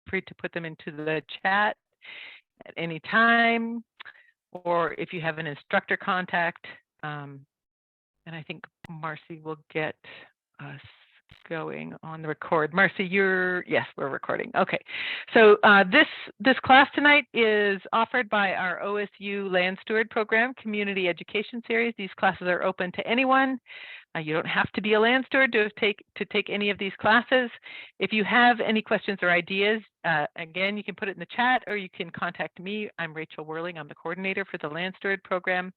free to put them into the chat at any time, or if you have an instructor contact. And I think Marcy will get us going on the record. Marcy, yes, we're recording. Okay, so this class tonight is offered by our OSU Land Steward Program Community Education Series. These classes are open to anyone. You don't have to be a land steward to take any of these classes. If you have any questions or ideas, again, you can put it in the chat or you can contact me. I'm Rachel Werling. I'm the coordinator for the Land Steward Program.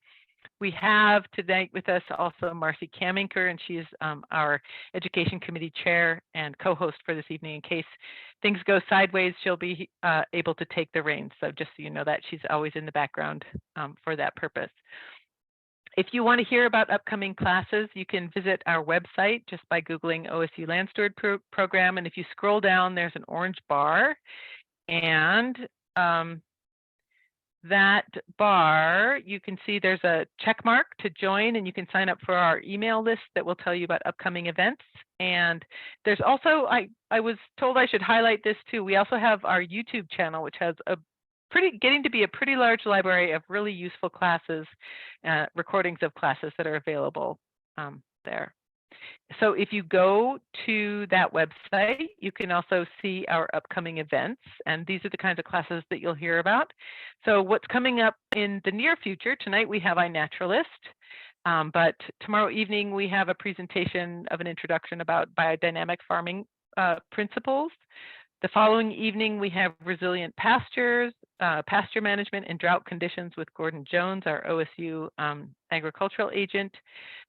We have tonight with us also Marcy Kaminker, and she's our Education Committee Chair and co-host for this evening. In case things go sideways, she'll be able to take the reins. So just so you know that, she's always in the background for that purpose. If you want to hear about upcoming classes, you can visit our website just by Googling OSU Land Steward Program. And if you scroll down, there's an orange bar. And that bar, you can see there's a check mark to join, and you can sign up for our email list that will tell you about upcoming events. And there's also, I was told I should highlight this too. We also have our YouTube channel, which has getting to be a pretty large library of really useful classes, recordings of classes that are available there. So if you go to that website, you can also see our upcoming events, and these are the kinds of classes that you'll hear about. So what's coming up in the near future, tonight we have iNaturalist, but tomorrow evening we have a presentation of an introduction about biodynamic farming principles. The following evening, we have resilient pastures, pasture management in drought conditions with Gordon Jones, our OSU agricultural agent.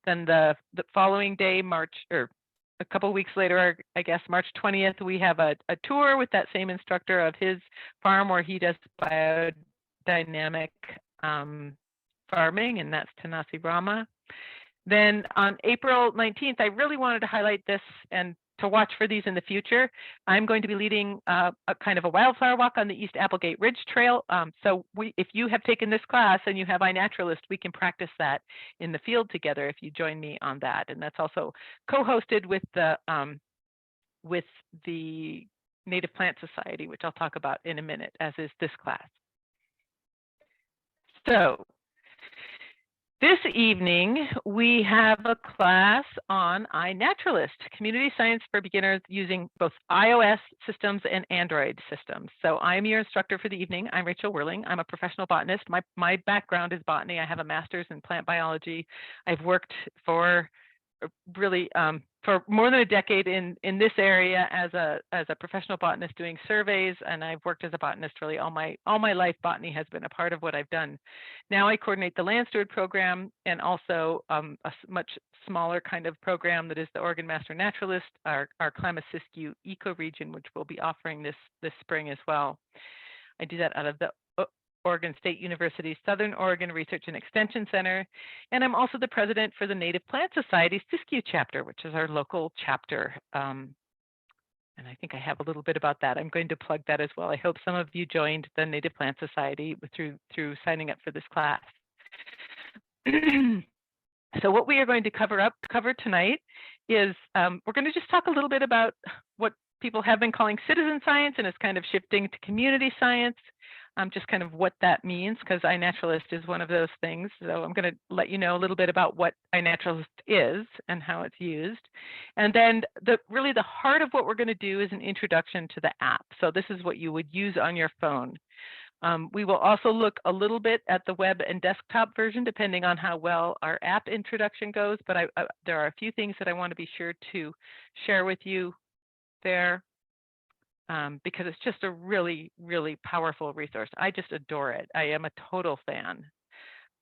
Then the following day, a couple of weeks later, I guess March 20th, we have a tour with that same instructor of his farm where he does biodynamic farming, and that's Tanasi Rama. Then on April 19th, I really wanted to highlight this and to watch for these in the future. I'm going to be leading a kind of a wildflower walk on the East Applegate Ridge Trail. So if you have taken this class and you have iNaturalist, we can practice that in the field together if you join me on that. And that's also co-hosted with the Native Plant Society, which I'll talk about in a minute, as is this class. So this evening, we have a class on iNaturalist, Community Science for Beginners using both iOS systems and Android systems. So I'm your instructor for the evening. I'm Rachel Werling. I'm a professional botanist. My background is botany. I have a master's in plant biology. I've worked for more than a decade in this area as a professional botanist doing surveys, and I've worked as a botanist really all my life. Botany has been a part of what I've done. Now I coordinate the Land Steward Program and also a much smaller kind of program that is the Oregon Master Naturalist, our Klamath Siskiyou ecoregion, which we'll be offering this spring as well. I do that out of the Oregon State University's Southern Oregon Research and Extension Center, and I'm also the president for the Native Plant Society Siskiyou chapter, which is our local chapter. And I think I have a little bit about that. I'm going to plug that as well. I hope some of you joined the Native Plant Society through signing up for this class. So what we are going to cover tonight is we're going to just talk a little bit about what people have been calling citizen science, and it's kind of shifting to community science. Just kind of what that means, because iNaturalist is one of those things. So I'm going to let you know a little bit about what iNaturalist is and how it's used. And then really the heart of what we're going to do is an introduction to the app. So this is what you would use on your phone. We will also look a little bit at the web and desktop version, depending on how well our app introduction goes. But there are a few things that I want to be sure to share with you there. Because it's just a really, really powerful resource. I just adore it. I am a total fan.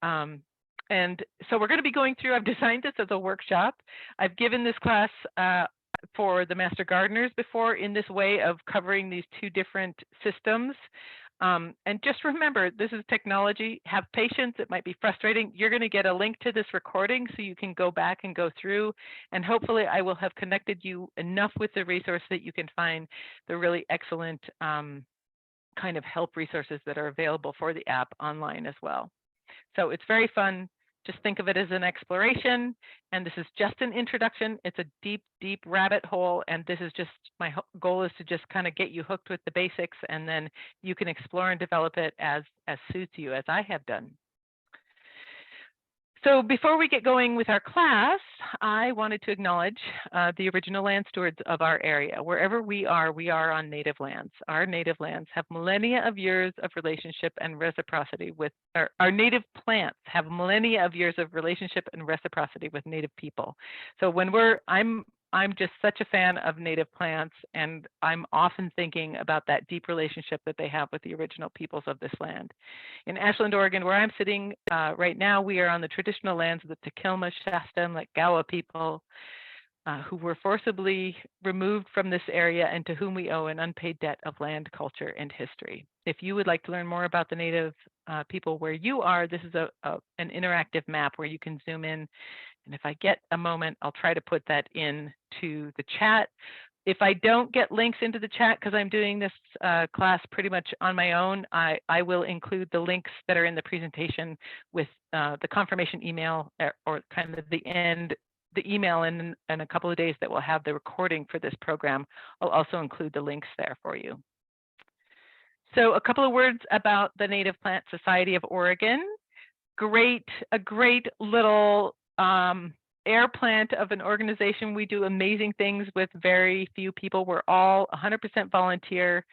And so we're going to be going through, I've designed this as a workshop. I've given this class for the Master Gardeners before in this way of covering these two different systems. And just remember, this is technology. Have patience. It might be frustrating. You're going to get a link to this recording so you can go back and go through. And hopefully I will have connected you enough with the resource that you can find the really excellent kind of help resources that are available for the app online as well. So it's very fun Just think of it as an exploration, and this is just an introduction. It's a deep, deep rabbit hole, and this is just, my goal is to just kind of get you hooked with the basics, and then you can explore and develop it as suits you, as I have done. So before we get going with our class, I wanted to acknowledge the original land stewards of our area. Wherever we are on native lands. Our native lands have millennia of years of relationship and reciprocity with, our native plants have millennia of years of relationship and reciprocity with native people. So when I'm just such a fan of native plants, and I'm often thinking about that deep relationship that they have with the original peoples of this land. In Ashland, Oregon, where I'm sitting right now, we are on the traditional lands of the Takelma, Shasta, and Gawa people who were forcibly removed from this area and to whom we owe an unpaid debt of land, culture, and history. If you would like to learn more about the native people where you are, this is an interactive map where you can zoom in. And if I get a moment, I'll try to put that into the chat. If I don't get links into the chat because I'm doing this class pretty much on my own, I will include the links that are in the presentation with the confirmation email or kind of the email in a couple of days that will have the recording for this program. I'll also include the links there for you. So a couple of words about the Native Plant Society of Oregon. A great little air plant of an organization. We do amazing things with very few people. We're all 100% volunteer.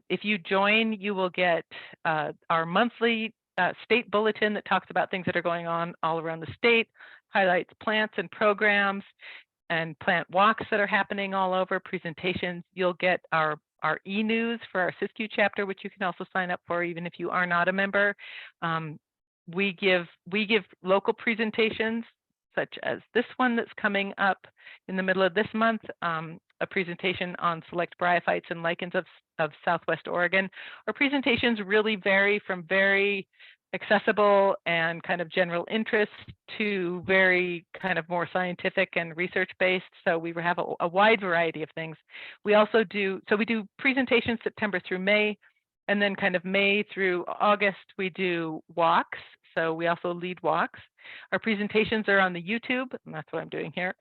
If you join, you will get our monthly state bulletin that talks about things that are going on all around the state, highlights plants and programs and plant walks that are happening all over, presentations. You'll get our e-news for our Siskiyou chapter, which you can also sign up for even if you are not a member. We give local presentations, such as this one that's coming up in the middle of this month, a presentation on select bryophytes and lichens of Southwest Oregon. Our presentations really vary from very accessible and kind of general interest to very kind of more scientific and research-based. So we have a wide variety of things. We also do presentations September through May, and then kind of May through August, we do walks. So we also lead walks. Our presentations are on the YouTube, and that's what I'm doing here.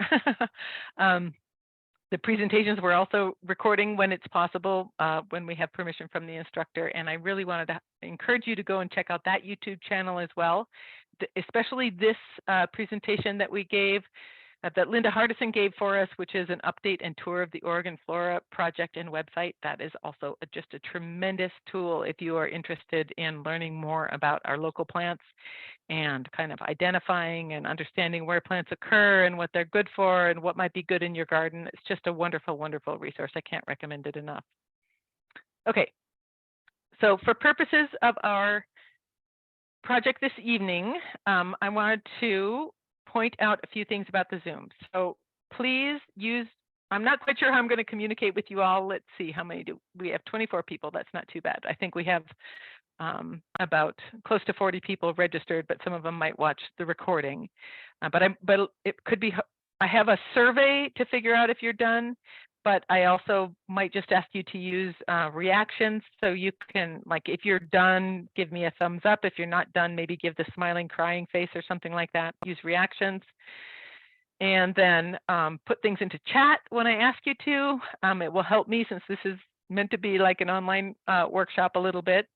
The presentations we're also recording when it's possible, when we have permission from the instructor. And I really wanted to encourage you to go and check out that YouTube channel as well, especially this presentation that we gave, that Linda Hardison gave for us, which is an update and tour of the Oregon Flora project and website. That is also just a tremendous tool if you are interested in learning more about our local plants and kind of identifying and understanding where plants occur and what they're good for and what might be good in your garden. It's just a wonderful, wonderful resource. I can't recommend it enough. Okay, so for purposes of our project this evening, I wanted to point out a few things about the Zoom. So please use, I'm not quite sure how I'm going to communicate with you all. Let's see, how many do we have? 24 people. That's not too bad. I think we have about close to 40 people registered, but some of them might watch the recording. But it could be, I have a survey to figure out if you're done, but I also might just ask you to use reactions. So you can, like, if you're done, give me a thumbs up. If you're not done, maybe give the smiling, crying face or something like that. Use reactions. And then put things into chat when I ask you to. It will help me since this is meant to be like an online workshop a little bit.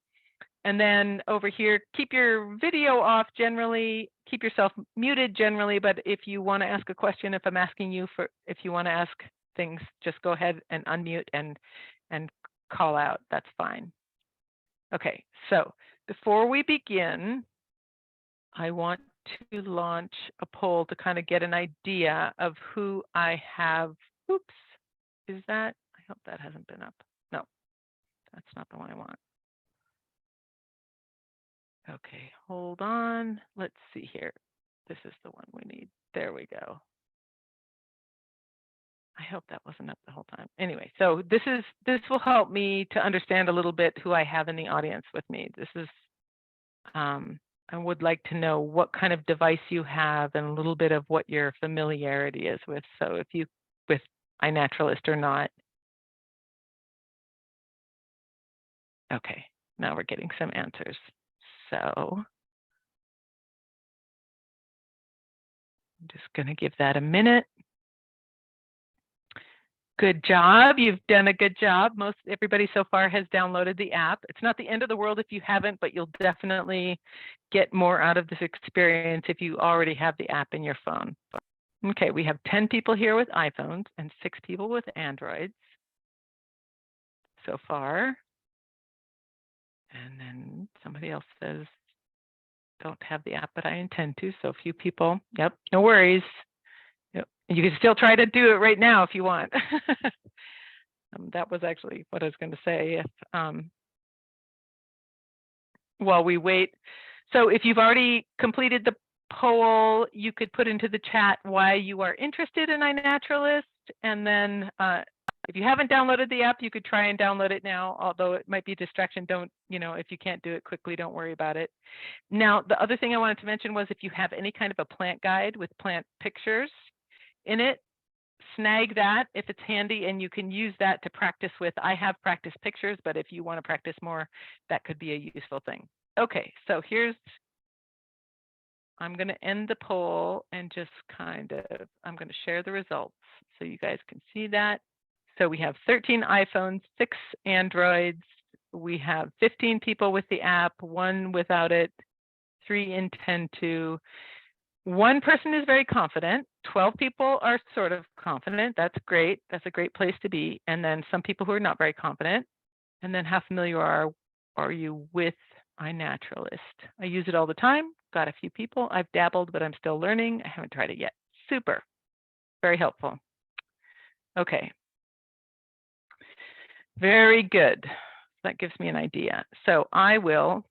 And then over here, keep your video off generally, keep yourself muted generally, but if you want to ask a question, if I'm asking you if you want to ask things, just go ahead and unmute and call out, that's fine. Okay, so before we begin, I want to launch a poll to kind of get an idea of who I have. Oops, is that, I hope that hasn't been up. No, that's not the one I want. Okay, hold on. Let's see here. This is the one we need. There we go. I hope that wasn't up the whole time. Anyway, so this will help me to understand a little bit who I have in the audience with me. This is, I would like to know what kind of device you have and a little bit of what your familiarity is with. So if you, with iNaturalist or not. Okay, now we're getting some answers. So I'm just going to give that a minute. Good job. You've done a good job. Everybody so far has downloaded the app. It's not the end of the world if you haven't, but you'll definitely get more out of this experience if you already have the app in your phone. Okay, we have 10 people here with iPhones and 6 people with Androids so far. And then somebody else says, don't have the app, but I intend to. So a few people. Yep, no worries. Yep. You can still try to do it right now if you want. That was actually what I was going to say. If while we wait, so if you've already completed the poll, you could put into the chat why you are interested in iNaturalist, and then if you haven't downloaded the app, you could try and download it now, although it might be a distraction. Don't, if you can't do it quickly, don't worry about it. Now, the other thing I wanted to mention was if you have any kind of a plant guide with plant pictures in it, snag that if it's handy, and you can use that to practice with. I have practice pictures, but if you want to practice more, that could be a useful thing. Okay, so I'm going to end the poll and just I'm going to share the results so you guys can see that. So we have 13 iPhones, 6 Androids. We have 15 people with the app, 1 without it, 3 intend to. 1 person is very confident. 12 people are sort of confident. That's great. That's a great place to be. And then some people who are not very confident. And then how familiar are you with iNaturalist? I use it all the time. Got a few people. I've dabbled, but I'm still learning. I haven't tried it yet. Super. Very helpful. Okay. Very good. That gives me an idea. So we'll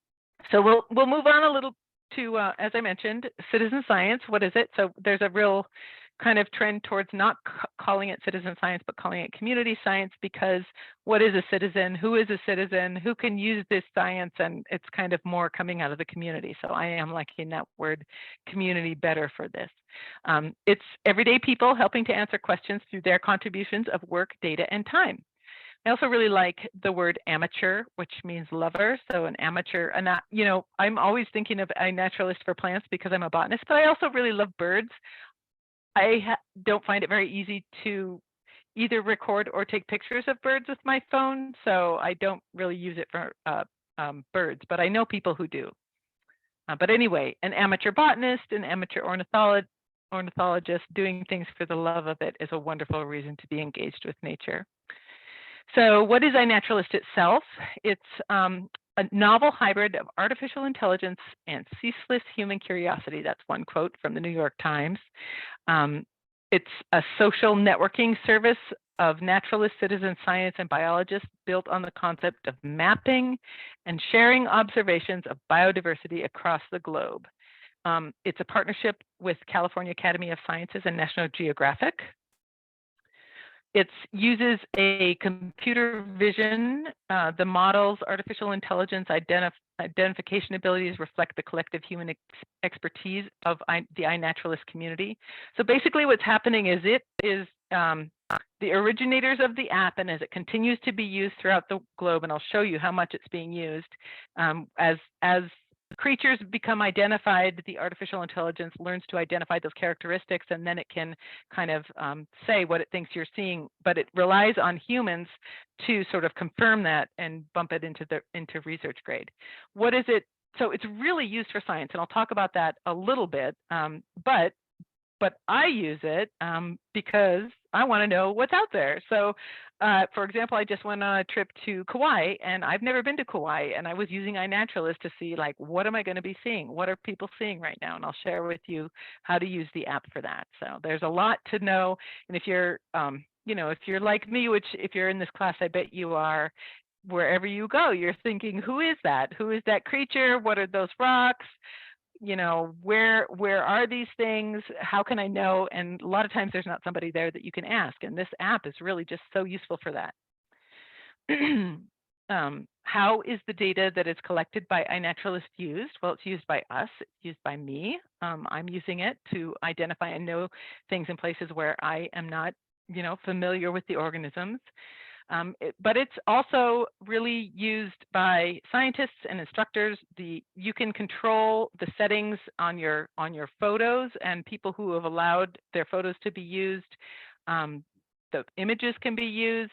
move on a little to, as I mentioned, citizen science. What is it? So there's a real kind of trend towards not calling it citizen science, but calling it community science, because what is a citizen? Who is a citizen? Who can use this science? And it's kind of more coming out of the community. So I am liking that word community better for this. It's everyday people helping to answer questions through their contributions of work, data, and time. I also really like the word amateur, which means lover. So an amateur, and I'm always thinking of iNaturalist for plants because I'm a botanist, but I also really love birds. I don't find it very easy to either record or take pictures of birds with my phone, so I don't really use it for birds, but I know people who do. But anyway, an amateur botanist, an amateur ornithologist doing things for the love of it is a wonderful reason to be engaged with nature. So what is iNaturalist itself? It's a novel hybrid of artificial intelligence and ceaseless human curiosity. That's one quote from the New York Times. It's a social networking service of naturalists, citizen science, and biologists built on the concept of mapping and sharing observations of biodiversity across the globe. It's a partnership with California Academy of Sciences and National Geographic. It uses a computer vision. The model's artificial intelligence identification abilities reflect the collective human expertise of the iNaturalist community. So basically what's happening is it is the originators of the app, and as it continues to be used throughout the globe, and I'll show you how much it's being used, as creatures become identified, the artificial intelligence learns to identify those characteristics, and then it can kind of say what it thinks you're seeing, but it relies on humans to sort of confirm that and bump it into research grade. What is it? So it's really used for science, and I'll talk about that a little bit, but I use it because I want to know what's out there. So for example, I just went on a trip to Kauai, and I've never been to Kauai, and I was using iNaturalist to see, like, what am I going to be seeing? What are people seeing right now? And I'll share with you how to use the app for that. So there's a lot to know. And if you're, if you're like me, which if you're in this class, I bet you are, wherever you go, you're thinking, who is that? Who is that creature? What are those rocks? Where are these things? How can I know? And a lot of times there's not somebody there that you can ask. And this app is really just so useful for that. How is the data that is collected by iNaturalist used? Well, it's used by us. It's used by me. I'm using it to identify and know things in places where I am not, familiar with the organisms. But it's also really used by scientists and instructors. You can control the settings on your photos, and people who have allowed their photos to be used. The images can be used.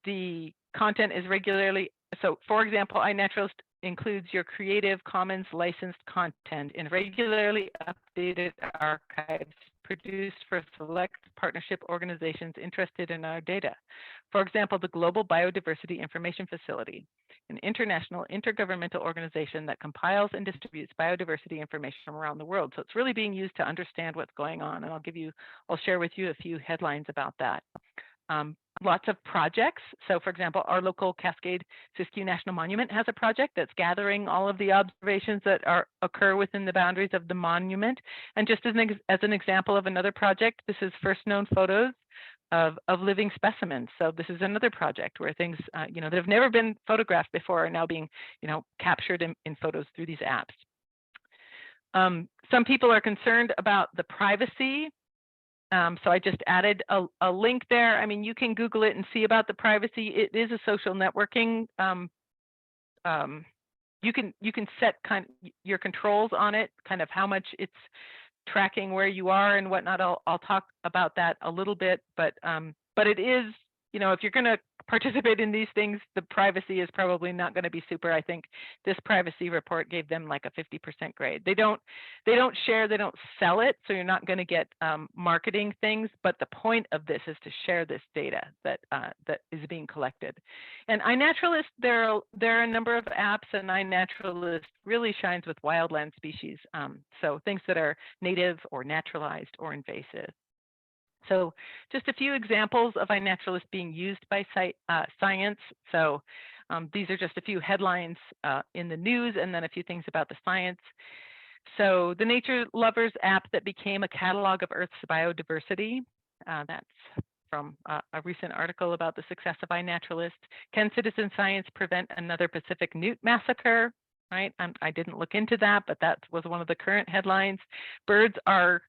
The content is regularly, so for example, iNaturalist includes your Creative Commons licensed content in regularly updated archives produced for select partnership organizations interested in our data. For example, the Global Biodiversity Information Facility, an international intergovernmental organization that compiles and distributes biodiversity information from around the world. So it's really being used to understand what's going on. And I'll share with you a few headlines about that. Lots of projects. So for example, our local Cascade Siskiyou National Monument has a project that's gathering all of the observations that occur within the boundaries of the monument. And just as an example of another project, this is first known photos of living specimens. So this is another project where things that have never been photographed before are now being captured in photos through these apps. Some people are concerned about the privacy. So I just added a link there. I mean, you can Google it and see about the privacy. It is a social networking. You can set your controls on it, kind of how much it's tracking where you are and whatnot. I'll talk about that a little bit, but it is, if you're going to participate in these things, the privacy is probably not going to be super. I think this privacy report gave them like a 50% grade. They don't share, they don't sell it, so you're not going to get marketing things. But the point of this is to share this data that is being collected. And iNaturalist, there are a number of apps, and iNaturalist really shines with wildland species, so things that are native or naturalized or invasive. So just a few examples of iNaturalist being used by science. So these are just a few headlines in the news, and then a few things about the science. So the Nature Lovers app that became a catalog of Earth's biodiversity. That's from a recent article about the success of iNaturalist. Can citizen science prevent another Pacific newt massacre? Right? I didn't look into that, but that was one of the current headlines. Birds are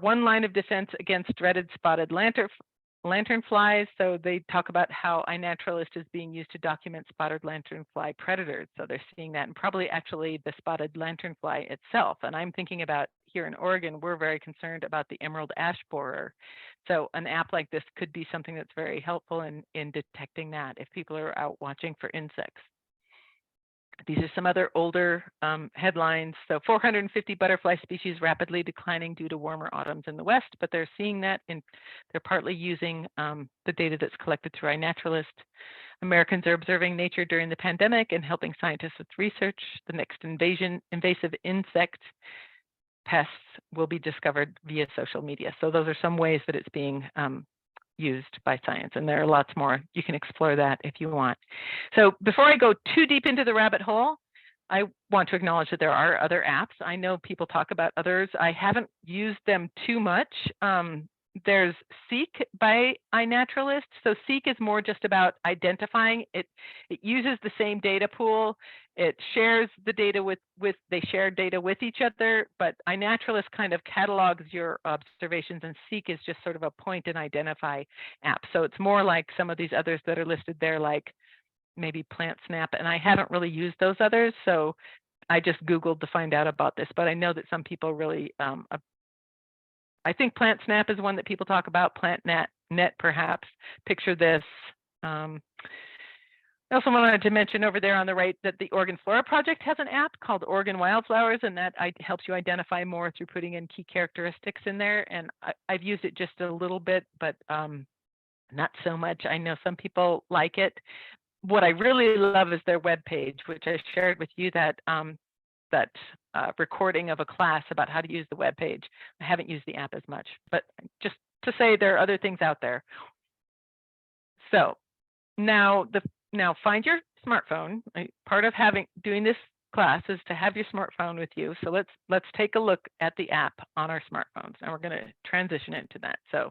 one line of defense against dreaded spotted lanternflies. So they talk about how iNaturalist is being used to document spotted lanternfly predators. So they're seeing that, and probably actually the spotted lanternfly itself. And I'm thinking about here in Oregon, we're very concerned about the emerald ash borer. So an app like this could be something that's very helpful in detecting that if people are out watching for insects. These are some other older headlines. So 450 butterfly species rapidly declining due to warmer autumns in the West, but they're seeing that they're partly using the data that's collected through iNaturalist. Americans are observing nature during the pandemic and helping scientists with research. The next invasive insect pests will be discovered via social media. So those are some ways that it's being used by science, and there are lots more. You can explore that if you want. So before I go too deep into the rabbit hole, I want to acknowledge that there are other apps. I know people talk about others. I haven't used them too much. There's Seek by iNaturalist. So Seek is more just about identifying. It uses the same data pool. It shares the data they share data with each other, but iNaturalist kind of catalogs your observations, and Seek is just sort of a point and identify app. So it's more like some of these others that are listed there, like maybe PlantSnap, and I haven't really used those others, so I just Googled to find out about this, but I know that some people really, I think PlantSnap is one that people talk about, PlantNet perhaps. Picture this. I also wanted to mention over there on the right that the Oregon Flora Project has an app called Oregon Wildflowers, and that helps you identify more through putting in key characteristics in there. And I've used it just a little bit, but not so much. I know some people like it. What I really love is their webpage, which I shared with you that recording of a class about how to use the webpage. I haven't used the app as much, but just to say there are other things out there. So now find your smartphone. Part of doing this class is to have your smartphone with you. So let's take a look at the app on our smartphones, and we're going to transition into that. So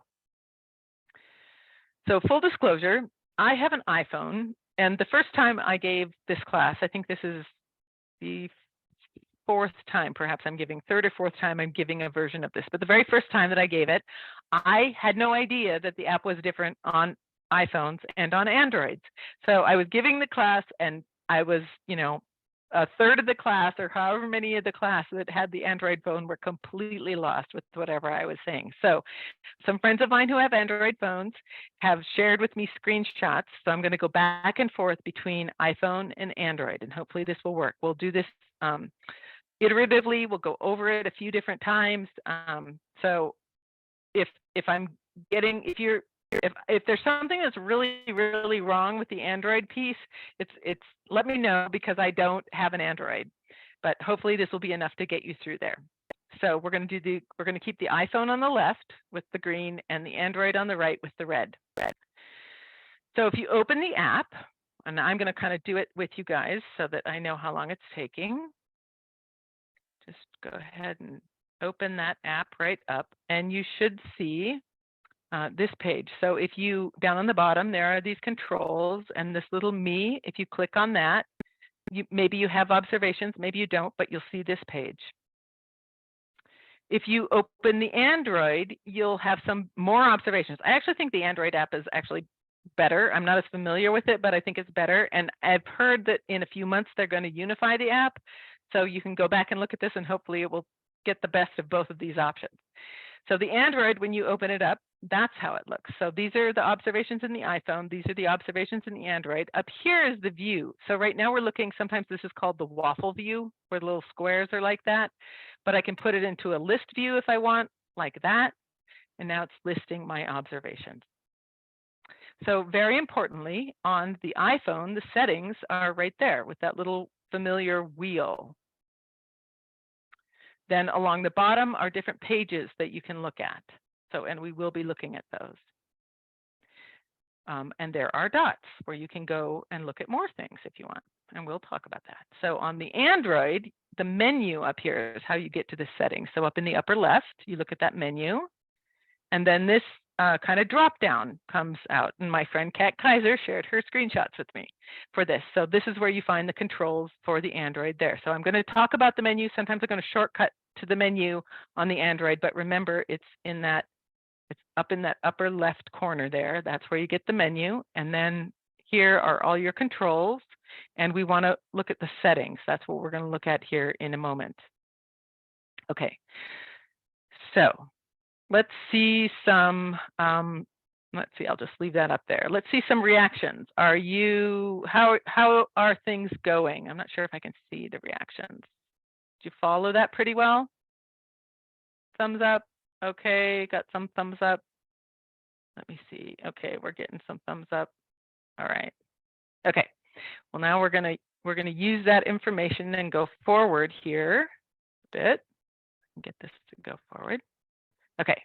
full disclosure, I have an iPhone, and the first time I gave this class, I think this is the fourth time, perhaps third or fourth time I'm giving a version of this. But the very first time that I gave it, I had no idea that the app was different on iPhones and on Androids. So I was giving the class, and I was, a third of the class, or however many of the class that had the Android phone, were completely lost with whatever I was saying. So some friends of mine who have Android phones have shared with me screenshots. So I'm going to go back and forth between iPhone and Android, and hopefully this will work. We'll do this iteratively. We'll go over it a few different times. So if I'm getting, if there's something that's really wrong with the Android piece, it's let me know, because I don't have an Android, but hopefully this will be enough to get you through there. So we're going to keep the iPhone on the left with the green and the Android on the right with the red. So if you open the app, and I'm going to kind of do it with you guys so that I know how long it's taking. Just go ahead and open that app right up, and you should see this page. So if you, down on the bottom, there are these controls and this little me. If you click on that, maybe you have observations, maybe you don't, but you'll see this page. If you open the Android, you'll have some more observations. I actually think the Android app is actually better. I'm not as familiar with it, but I think it's better. And I've heard that in a few months, they're going to unify the app. So you can go back and look at this, and hopefully it will get the best of both of these options. So the Android, when you open it up, that's how it looks. So these are the observations in the iPhone. These are the observations in the Android. Up here is the view. So right now we're looking, sometimes this is called the waffle view, where the little squares are like that. But I can put it into a list view if I want, like that. And now it's listing my observations. So very importantly, on the iPhone, the settings are right there with that little familiar wheel. Then along the bottom are different pages that you can look at. So, and we will be looking at those. And there are dots where you can go and look at more things if you want. And we'll talk about that. So on the Android, the menu up here is how you get to the settings. So up in the upper left, you look at that menu. And then this kind of drop down comes out. And my friend Kat Kaiser shared her screenshots with me for this. So this is where you find the controls for the Android there. So I'm going to talk about the menu. Sometimes I'm going to shortcut to the menu on the Android, but remember it's up in that upper left corner there. That's where you get the menu. And then here are all your controls. And we want to look at the settings. That's what we're going to look at here in a moment. Okay, so let's see some, let's see, I'll just leave that up there. Let's see some reactions. How are things going? I'm not sure if I can see the reactions. Did you follow that pretty well? Thumbs up. Okay, got some thumbs up. Let me see. Okay, we're getting some thumbs up. All right. Okay. Well, now we're gonna use that information and go forward here a bit. Get this to go forward. Okay.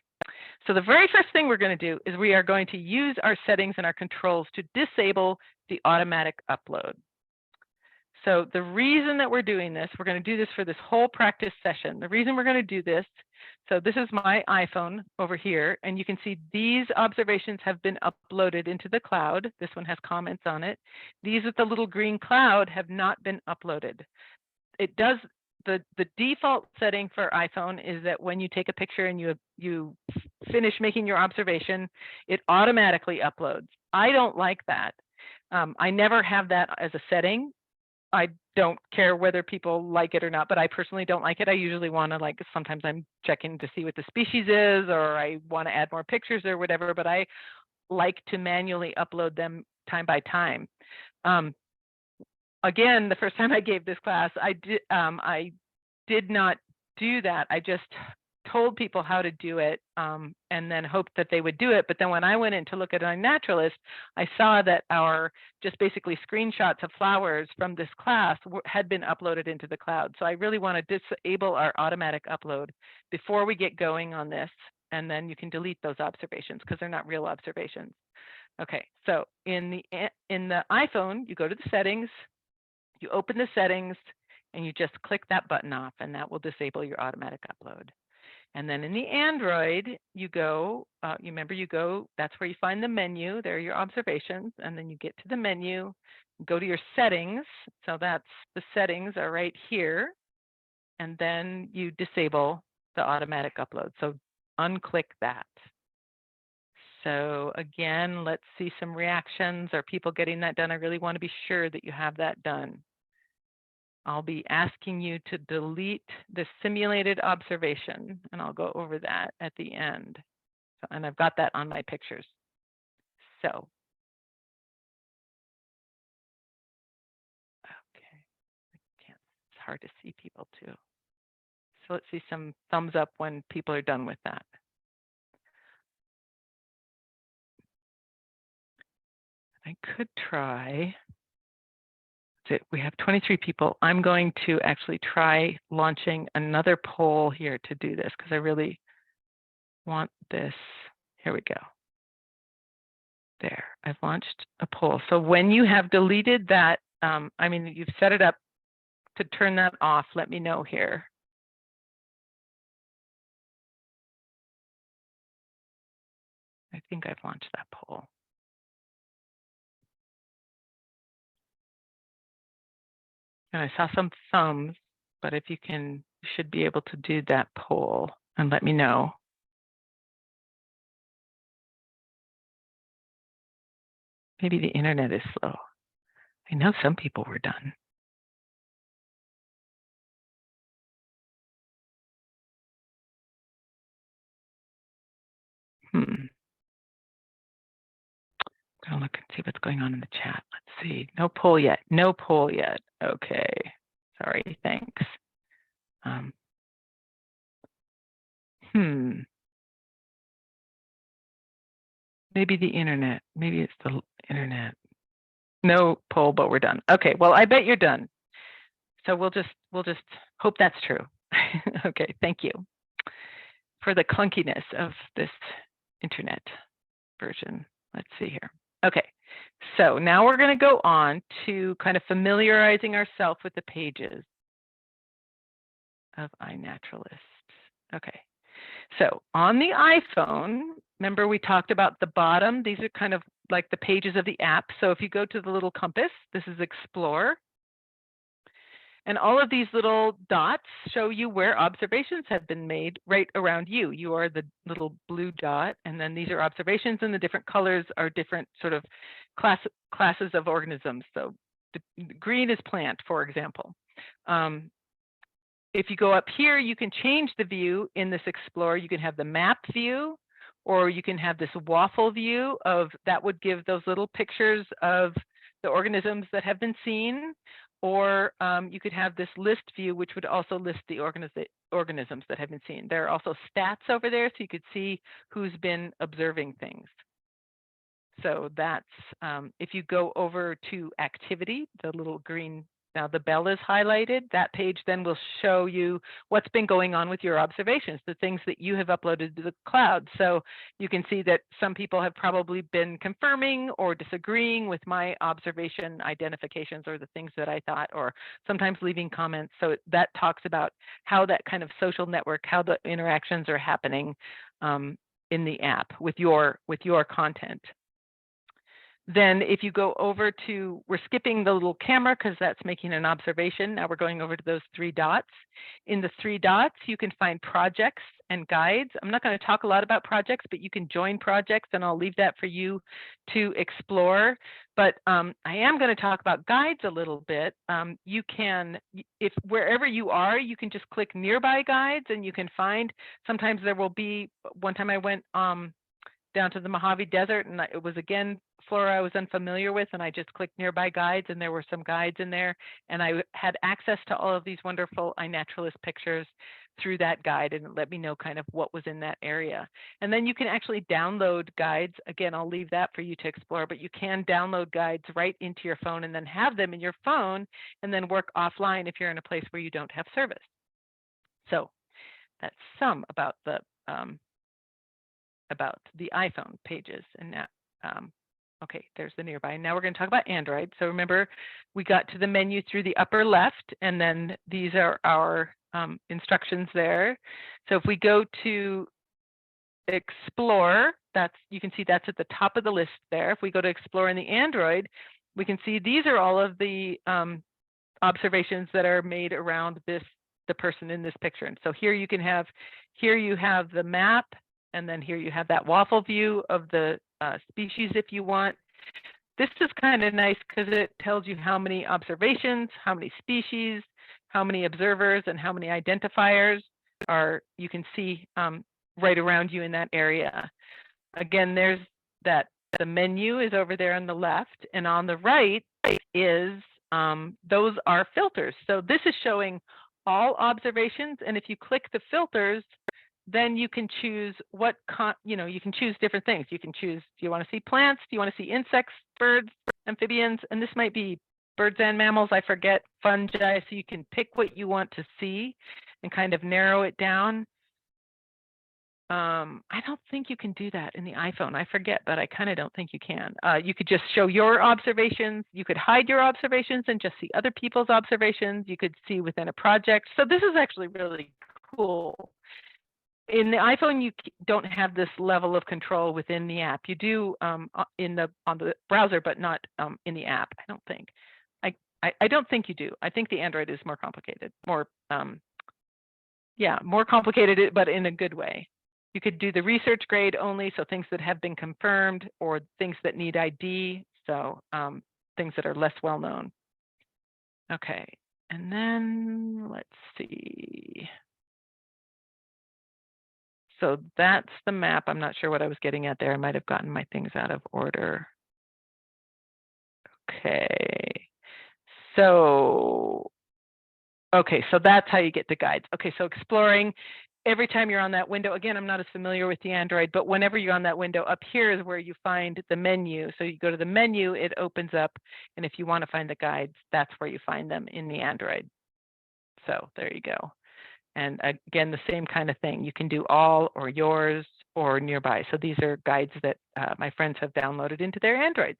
So the very first thing we're going to do is we are going to use our settings and our controls to disable the automatic upload. So the reason that we're doing this, we're going to do this for this whole practice session. The reason we're going to do this, so this is my iPhone over here, and you can see these observations have been uploaded into the cloud. This one has comments on it. These with the little green cloud have not been uploaded. It does, the default setting for iPhone is that when you take a picture and you finish making your observation, it automatically uploads. I don't like that. I never have that as a setting. I don't care whether people like it or not, but I personally don't like it. I usually want to, like, sometimes I'm checking to see what the species is, or I want to add more pictures or whatever, but I like to manually upload them time by time. Again, the first time I gave this class, I did not do that. I just told people how to do it, and then hoped that they would do it. But then when I went in to look at iNaturalist, I saw that our just basically screenshots of flowers from this class had been uploaded into the cloud. So I really want to disable our automatic upload before we get going on this. And then you can delete those observations because they're not real observations. Okay, so in the iPhone, you go to the settings, you open the settings, and you just click that button off, and that will disable your automatic upload. And then in the Android, you go, that's where you find the menu. There are your observations. And then you get to the menu, go to your settings. So that's the settings are right here. And then you disable the automatic upload. So unclick that. So again, let's see some reactions. Are people getting that done? I really want to be sure that you have that done. I'll be asking you to delete the simulated observation, and I'll go over that at the end. And I've got that on my pictures. So, okay, it's hard to see people too. So let's see some thumbs up when people are done with that. I could try. We have 23 people. I'm going to actually try launching another poll here to do this because I really want this. Here we go. There, I've launched a poll. So when you have deleted that, I mean, you've set it up to turn that off, let me know here. I think I've launched that poll. And I saw some thumbs, but if you can, you should be able to do that poll and let me know. Maybe the internet is slow. I know some people were done. I'm gonna look and see what's going on in the chat. Let's see. No poll yet. No poll yet. Okay. Sorry. Thanks. Maybe the internet. Maybe it's the internet. No poll, but we're done. Okay. Well, I bet you're done. So we'll just hope that's true. Okay. Thank you for the clunkiness of this internet version. Let's see here. Okay. So now we're going to go on to kind of familiarizing ourselves with the pages of iNaturalist. Okay. So on the iPhone, remember we talked about the bottom. These are kind of like the pages of the app. So if you go to the little compass, this is Explore. And all of these little dots show you where observations have been made right around you. You are the little blue dot, and then these are observations, and the different colors are different sort of classes of organisms. So the green is plant, for example. If you go up here, you can change the view in this Explorer. You can have the map view, or you can have this waffle view of that would give those little pictures of the organisms that have been seen. Or you could have this list view, which would also list the organisms that have been seen. There are also stats over there, so you could see who's been observing things. So that's, if you go over to activity, the little green, now the bell is highlighted, that page then will show you what's been going on with your observations, the things that you have uploaded to the cloud. So you can see that some people have probably been confirming or disagreeing with my observation identifications or the things that I thought, or sometimes leaving comments. So that talks about how that kind of social network, how the interactions are happening in the app with your content. Then if you go over to, we're skipping the little camera because that's making an observation. Now we're going over to those three dots. In the three dots, you can find projects and guides. I'm not going to talk a lot about projects, but you can join projects, and I'll leave that for you to explore. But I am going to talk about guides a little bit. You can, if wherever you are, you can just click nearby guides, and you can find, sometimes there will be, one time I went down to the Mojave Desert, and it was again flora I was unfamiliar with, and I just clicked nearby guides, and there were some guides in there, and I had access to all of these wonderful iNaturalist pictures through that guide, and it let me know kind of what was in that area. And then you can actually download guides. Again, I'll leave that for you to explore, but you can download guides right into your phone and then have them in your phone and then work offline if you're in a place where you don't have service. So that's some about the iPhone pages. And now, okay, there's the nearby. Now we're going to talk about Android. So remember, we got to the menu through the upper left, and then these are our instructions there. So if we go to Explore, you can see that's at the top of the list there. If we go to Explore in the Android, we can see these are all of the observations that are made around the person in this picture. And so here you can have, here you have the map, And then here you have that waffle view of the species if you want. This is kind of nice because it tells you how many observations, how many species, how many observers, and how many identifiers are you can see right around you in that area. Again, there's that the menu is over there on the left, and on the right is those are filters. So this is showing all observations, and if you click the filters, then you can choose what you can choose different things. You can choose, do you want to see plants? Do you want to see insects, birds, amphibians? And this might be birds and mammals, I forget, fungi. So you can pick what you want to see and kind of narrow it down. I don't think you can do that in the iPhone. I forget, but I kind of don't think you can. You could just show your observations. You could hide your observations and just see other people's observations. You could see within a project. So this is actually really cool. In the iPhone, you don't have this level of control within the app. You do on the browser, but not in the app. I don't think. I don't think you do. I think the Android is more complicated, more complicated, but in a good way. You could do the research grade only, so things that have been confirmed, or things that need ID, so things that are less well known. Okay, and then let's see. So that's the map. I'm not sure what I was getting at there. I might have gotten my things out of order. Okay. So that's how you get the guides. Okay, so exploring, every time you're on that window, again, I'm not as familiar with the Android, but whenever you're on that window, up here is where you find the menu. So you go to the menu, it opens up, and if you want to find the guides, that's where you find them in the Android. So there you go. And again, the same kind of thing. You can do all or yours or nearby. So these are guides that my friends have downloaded into their Androids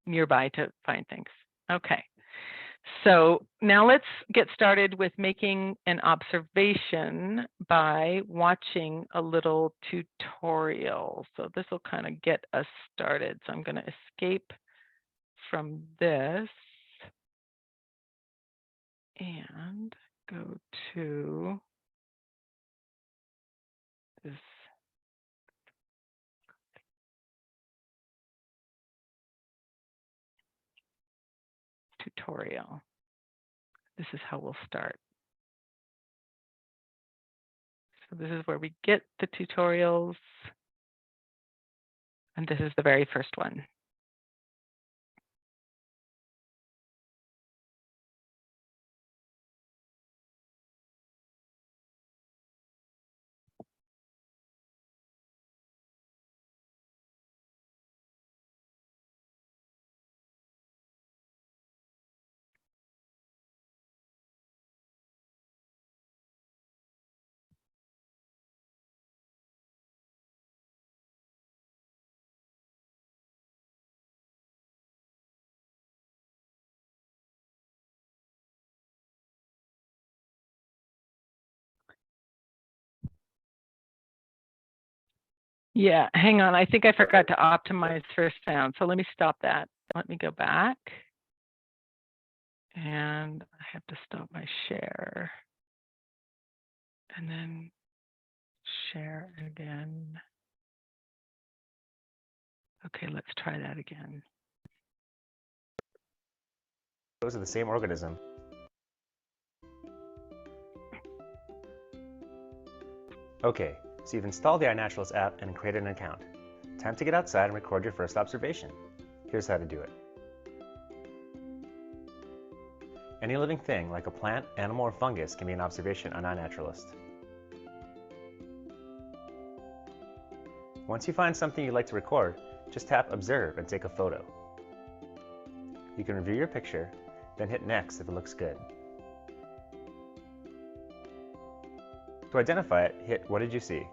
nearby to find things. Okay. So now let's get started with making an observation by watching a little tutorial. So this will kind of get us started. So I'm going to escape from this and go to this tutorial. This is how we'll start. So this is where we get the tutorials. And this is the very first one. Yeah, hang on. I think I forgot to optimize for sound. So let me stop that. Let me go back. And I have to stop my share. And then share again. Okay, let's try that again. Those are the same organism. Okay, so you've installed the iNaturalist app and created an account. Time to get outside and record your first observation. Here's how to do it. Any living thing, like a plant, animal, or fungus, can be an observation on iNaturalist. Once you find something you'd like to record, just tap Observe and take a photo. You can review your picture, then hit Next if it looks good. To identify it, hit What did you see?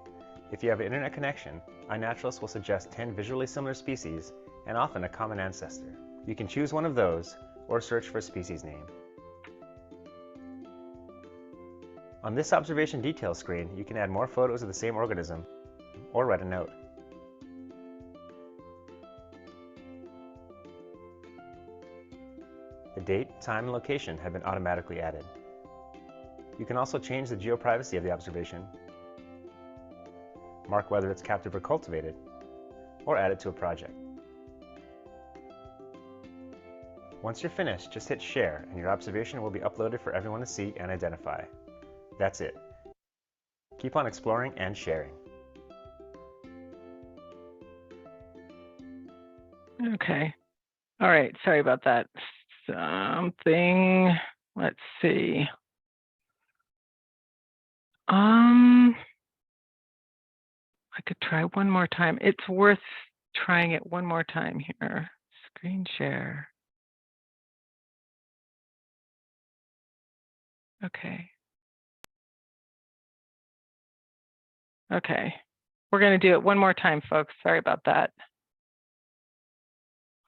If you have an internet connection, iNaturalist will suggest 10 visually similar species and often a common ancestor. You can choose one of those or search for a species name. On this observation details screen, you can add more photos of the same organism or write a note. The date, time, and location have been automatically added. You can also change the geoprivacy of the observation mark whether it's captive or cultivated, or add it to a project. Once you're finished, just hit share and your observation will be uploaded for everyone to see and identify. That's it. Keep on exploring and sharing. Okay. All right. Sorry about that. Let's see. I could try one more time. It's worth trying it one more time here. Screen share. Okay. Okay. We're going to do it one more time, folks. Sorry about that.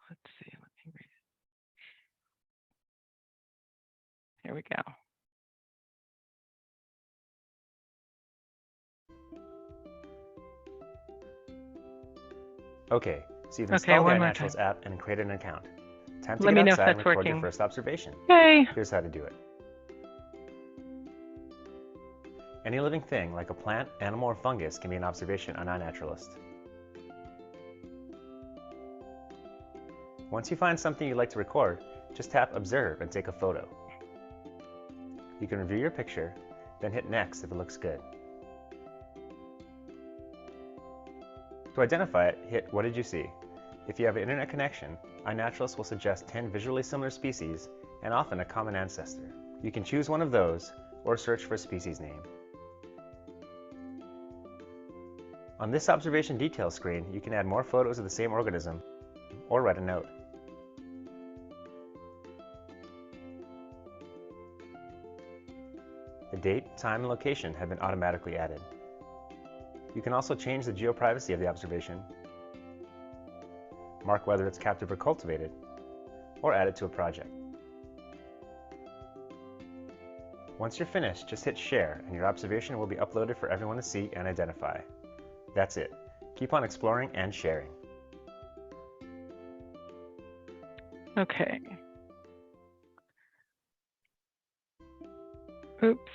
Let's see. Let me read it. Here we go. Okay, so you've installed the iNaturalist app and created an account. Time to get outside and record your first observation. Yay! Here's how to do it. Any living thing, like a plant, animal, or fungus, can be an observation on iNaturalist. Once you find something you'd like to record, just tap Observe and take a photo. You can review your picture, then hit Next if it looks good. To identify it, hit What did you see? If you have an internet connection, iNaturalist will suggest 10 visually similar species and often a common ancestor. You can choose one of those or search for a species name. On this observation details screen, you can add more photos of the same organism or write a note. The date, time, and location have been automatically added. You can also change the geoprivacy of the observation, mark whether it's captive or cultivated, or add it to a project. Once you're finished, just hit share and your observation will be uploaded for everyone to see and identify. That's it. Keep on exploring and sharing. Okay. Oops.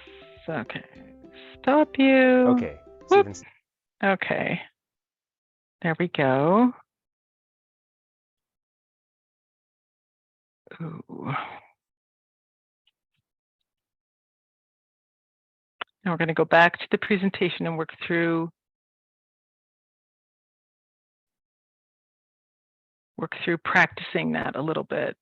Okay. Stop you. Okay. So okay. There we go. Ooh. Now we're going to go back to the presentation and work through practicing that a little bit.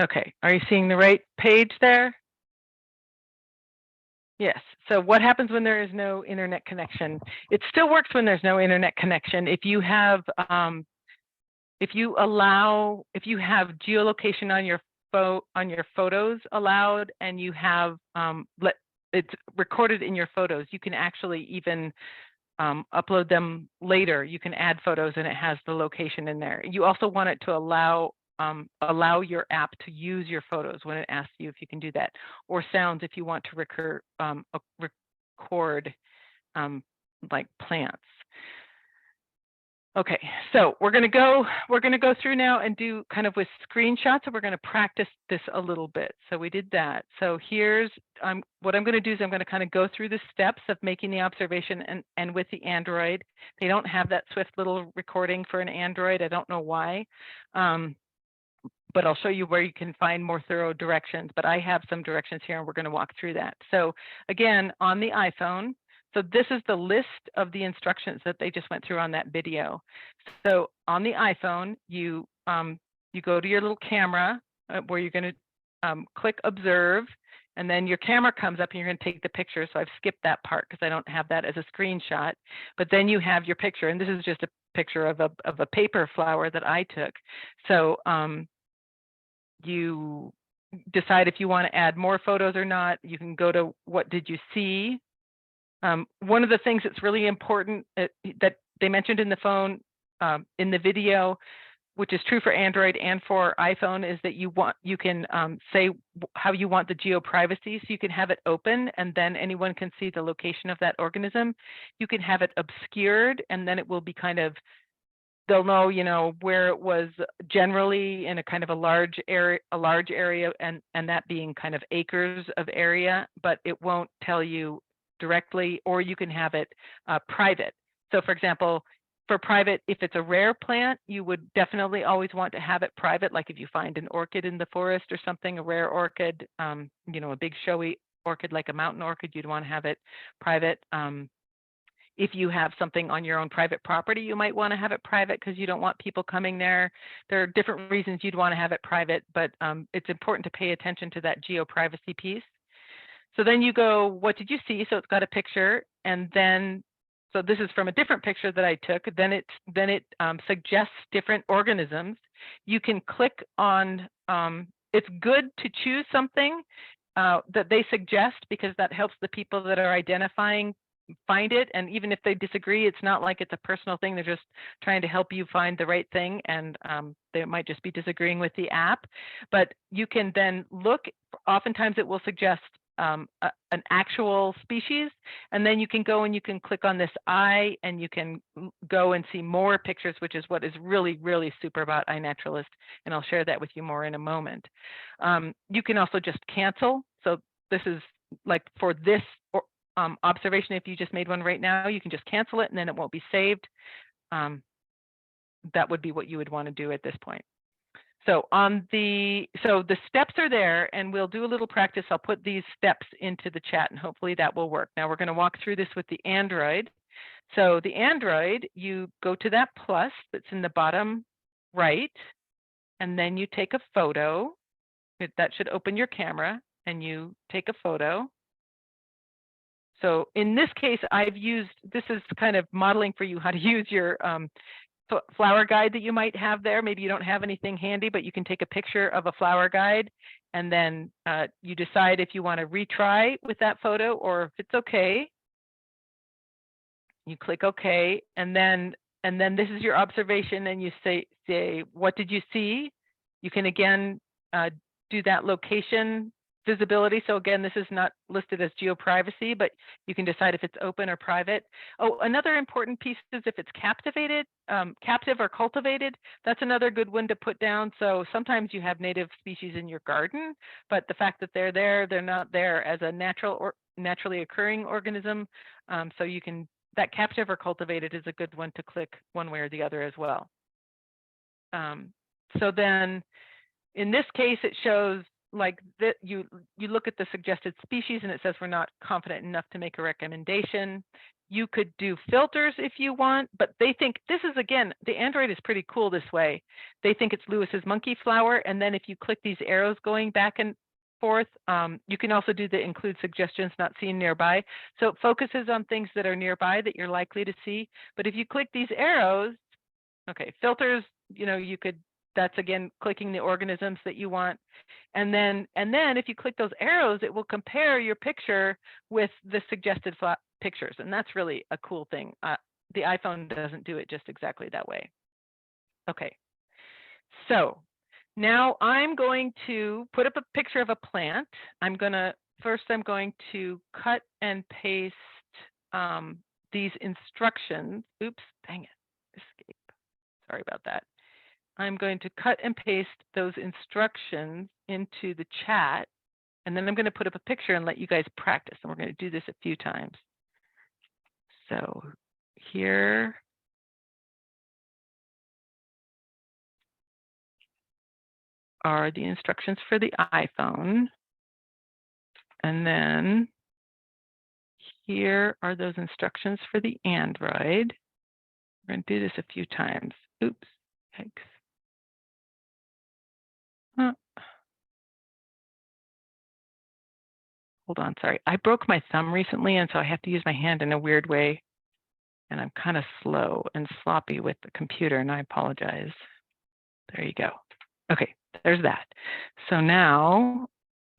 Okay, are you seeing the right page there? Yes. So what happens when there is no internet connection? It still works when there's no internet connection. If you have geolocation on your photos allowed, and you have it's recorded in your photos, you can actually even upload them later. You can add photos and it has the location in there. You also want it to allow your app to use your photos when it asks you if you can do that, or sounds if you want to record like plants. Okay, so we're going to go through now and do kind of with screenshots, and we're going to practice this a little bit. So we did that. So here's what I'm going to do is I'm going to kind of go through the steps of making the observation, and with the Android. They don't have that Swift little recording for an Android. I don't know why. But I'll show you where you can find more thorough directions. But I have some directions here, and we're going to walk through that. So again, on the iPhone, so this is the list of the instructions that they just went through on that video. So on the iPhone, you go to your little camera where you're going to click Observe, and then your camera comes up and you're going to take the picture. So I've skipped that part because I don't have that as a screenshot. But then you have your picture, and this is just a picture of a paper flower that I took. So you decide if you want to add more photos or not. You can go to what did you see. One of the things that's really important that they mentioned in the phone, in the video, which is true for Android and for iPhone, is that you can say how you want the geoprivacy. So you can have it open, and then anyone can see the location of that organism. You can have it obscured, and then it will be kind of they'll know, you know, where it was generally in a kind of a large area, and that being kind of acres of area, but it won't tell you directly, or you can have it private. So for example, for private, if it's a rare plant, you would definitely always want to have it private. Like if you find an orchid in the forest or something, a rare orchid, you know, a big showy orchid like a mountain orchid, you'd want to have it private. If you have something on your own private property, you might want to have it private because you don't want people coming there. There are different reasons you'd want to have it private, but it's important to pay attention to that geoprivacy piece. So then you go, what did you see? So it's got a picture, and then, so this is from a different picture that I took. Then it suggests different organisms. You can click on, it's good to choose something that they suggest, because that helps the people that are identifying find it. And even if they disagree, it's not like it's a personal thing. They're just trying to help you find the right thing, and they might just be disagreeing with the app. But you can then look, oftentimes it will suggest an actual species, and then you can go and you can click on this eye, and you can go and see more pictures, which is what is really, really super about iNaturalist, and I'll share that with you more in a moment. You can also just cancel. So this is like for this observation, if you just made one right now, you can just cancel it and then it won't be saved. That would be what you would want to do at this point. So the steps are there, and we'll do a little practice. I'll put these steps into the chat, and hopefully that will work. Now we're going to walk through this with the Android. So the Android, you go to that plus that's in the bottom right, and then you take a photo. That should open your camera, and you take a photo. So in this case, this is kind of modeling for you how to use your flower guide that you might have there. Maybe you don't have anything handy, but you can take a picture of a flower guide, and then you decide if you want to retry with that photo or if it's okay. You click OK, and then this is your observation, and you say what did you see? You can again do that location visibility. So again, this is not listed as geoprivacy, but you can decide if it's open or private. Oh, another important piece is if it's captive or cultivated. That's another good one to put down. So sometimes you have native species in your garden, but the fact that they're there, they're not there as a natural or naturally occurring organism. So you can, that captive or cultivated is a good one to click one way or the other as well. So then in this case, it shows like that you look at the suggested species, and it says we're not confident enough to make a recommendation. You could do filters if you want, but they think this is, again, the Android is pretty cool this way. They think it's Lewis's monkey flower, and then if you click these arrows going back and forth, you can also do the include suggestions not seen nearby. So it focuses on things that are nearby that you're likely to see. But if you click these arrows, okay, filters, you know, you could, that's again clicking the organisms that you want, and then if you click those arrows, it will compare your picture with the suggested pictures, and that's really a cool thing. The iPhone doesn't do it just exactly that way. Okay, so now I'm going to put up a picture of a plant. I'm going to cut and paste these instructions. Oops, dang it, escape. Sorry about that. I'm going to cut and paste those instructions into the chat, and then I'm going to put up a picture and let you guys practice. And we're going to do this a few times. So here are the instructions for the iPhone. And then here are those instructions for the Android. We're going to do this a few times. Oops, thanks. Hold on, sorry. I broke my thumb recently, and so I have to use my hand in a weird way. And I'm kind of slow and sloppy with the computer, and I apologize. There you go. Okay, there's that. So now,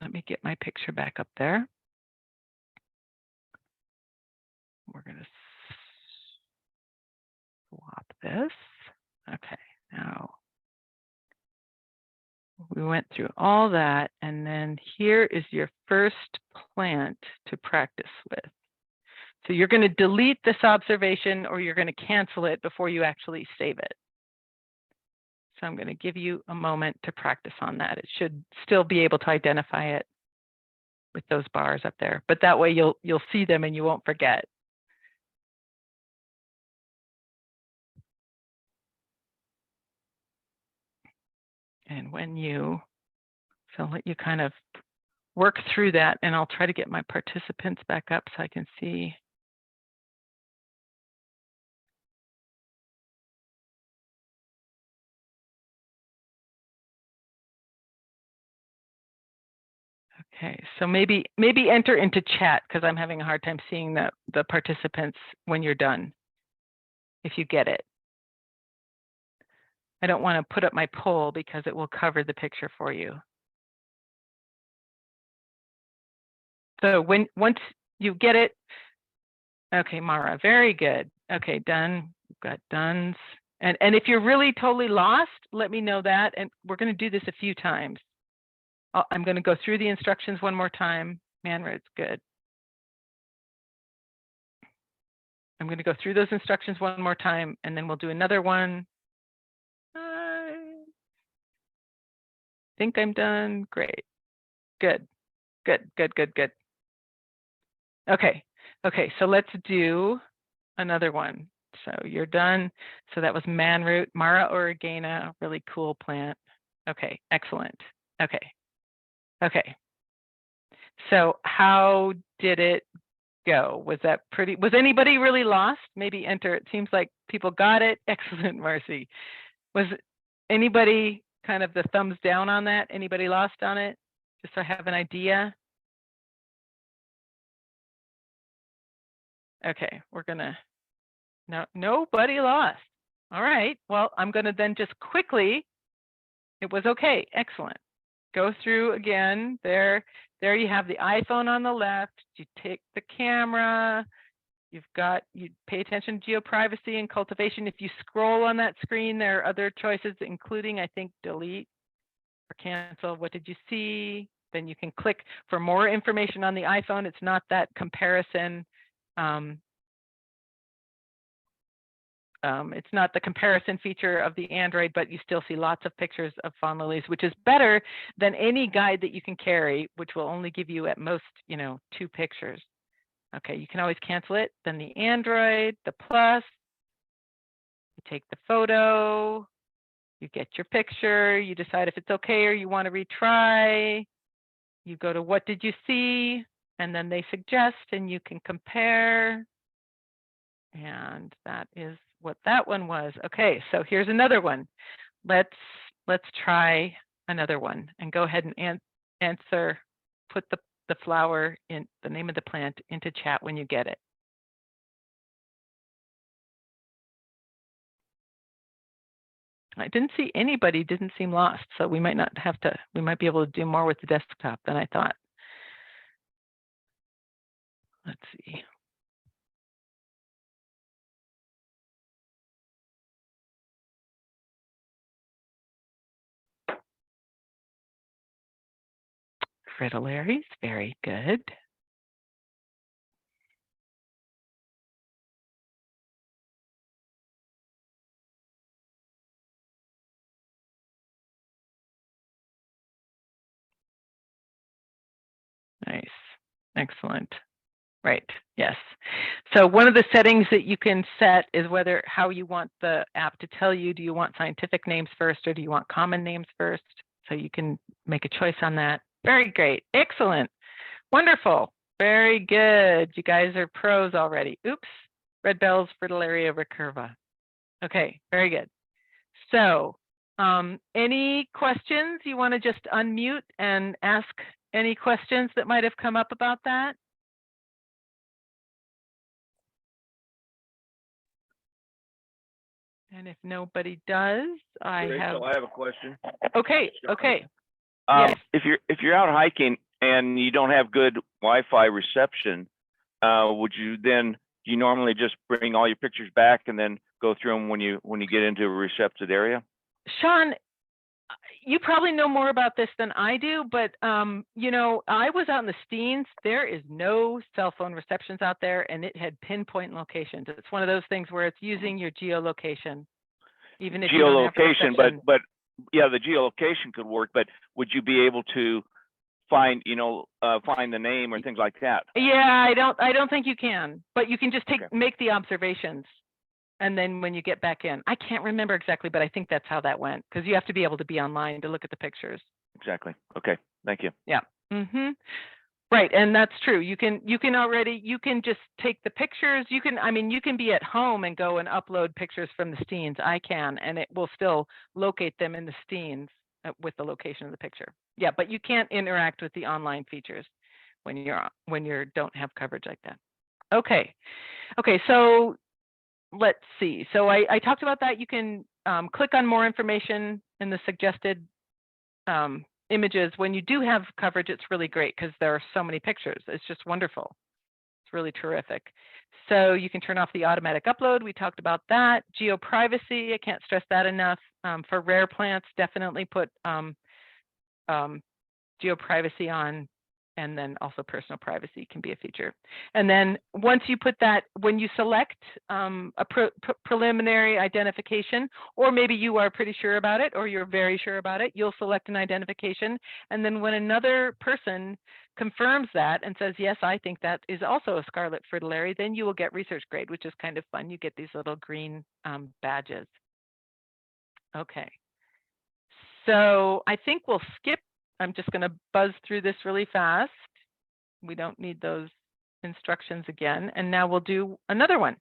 let me get my picture back up there. We're going to swap this. Okay, now we went through all that, and then here is your first plant to practice with. So you're going to delete this observation, or you're going to cancel it before you actually save it. So I'm going to give you a moment to practice on that. It should still be able to identify it with those bars up there, but that way you'll see them and you won't forget. And when you, so I'll let you kind of work through that, and I'll try to get my participants back up so I can see. Okay, so maybe enter into chat, because I'm having a hard time seeing the participants when you're done, if you get it. I don't want to put up my poll because it will cover the picture for you. So once you get it, okay, Mara, very good. Okay, done. We've got done's. And if you're really totally lost, let me know that. And we're going to do this a few times. I'm going to go through the instructions one more time. Manroot's good. I'm going to go through those instructions one more time, and then we'll do another one. I think I'm done. Great. Good. Good, good, good, good. Okay. Okay, so let's do another one. So you're done. So that was manroot, Mara oregana, really cool plant. Okay, excellent. Okay. Okay. So how did it go? Was that pretty, was anybody really lost? Maybe enter. It seems like people got it. Excellent, Marcy. Was anybody kind of the thumbs down on that? Anybody lost on it? Just so I have an idea. Okay, we're gonna, no, nobody lost. All right, well, I'm gonna then just quickly, it was okay, excellent. Go through again, there you have the iPhone on the left, you take the camera, you pay attention to geoprivacy and cultivation. If you scroll on that screen, there are other choices, including, I think, delete or cancel. What did you see? Then you can click for more information on the iPhone. It's not that comparison. It's not the comparison feature of the Android, but you still see lots of pictures of fawn lilies, which is better than any guide that you can carry, which will only give you at most, 2 pictures. Okay, you can always cancel it. Then the Android, the plus, you take the photo, you get your picture, you decide if it's okay or you want to retry. You go to what did you see? And then they suggest and you can compare. And that is what that one was. Okay, so here's another one. Let's try another one and go ahead and answer, put the flower in the name of the plant into chat when you get it. I didn't see anybody, didn't seem lost, so we might not have to, we might be able to do more with the desktop than I thought. Let's see. Fritillaries, very good. Nice, excellent. Right, yes. So one of the settings that you can set is how you want the app to tell you. Do you want scientific names first or do you want common names first? So you can make a choice on that. Very great, excellent, wonderful, very good. You guys are pros already. Oops, red bells, Fritillaria recurva. Okay, very good. So any questions? You want to just unmute and ask any questions that might have come up about that? And if nobody does, I have a question. Okay, okay. Yes. If you're out hiking and you don't have good Wi-Fi reception, would you normally just bring all your pictures back and then go through them when you get into a receptive area? Sean, you probably know more about this than I do, but I was out in the Steens. There is no cell phone receptions out there, and it had pinpoint locations. It's one of those things where it's using your geolocation, even if you don't have reception. But yeah, the geolocation could work, but would you be able to find, find the name or things like that? Yeah, I don't think you can, but you can just make the observations. And then when you get back in, I can't remember exactly, but I think that's how that went, because you have to be able to be online to look at the pictures. Exactly. Okay. Thank you. Yeah. Right, and that's true. You can just take the pictures. You can be at home and go and upload pictures from the Steens. I can, and it will still locate them in the Steens with the location of the picture. Yeah, but you can't interact with the online features when you don't have coverage like that. Okay, so let's see. So I talked about that. You can click on more information in the suggested images. When you do have coverage, it's really great because there are so many pictures. It's just wonderful. It's really terrific. So you can turn off the automatic upload. We talked about that. Geo-privacy, I can't stress that enough. For rare plants, definitely put geo-privacy on, and then also personal privacy can be a feature. And then once you put that, when you select a preliminary identification, or maybe you are pretty sure about it, or you're very sure about it, you'll select an identification. And then when another person confirms that and says, yes, I think that is also a scarlet fritillary, then you will get research grade, which is kind of fun. You get these little green badges. Okay. So I think we'll skip. I'm just going to buzz through this really fast. We don't need those instructions again. And now we'll do another one.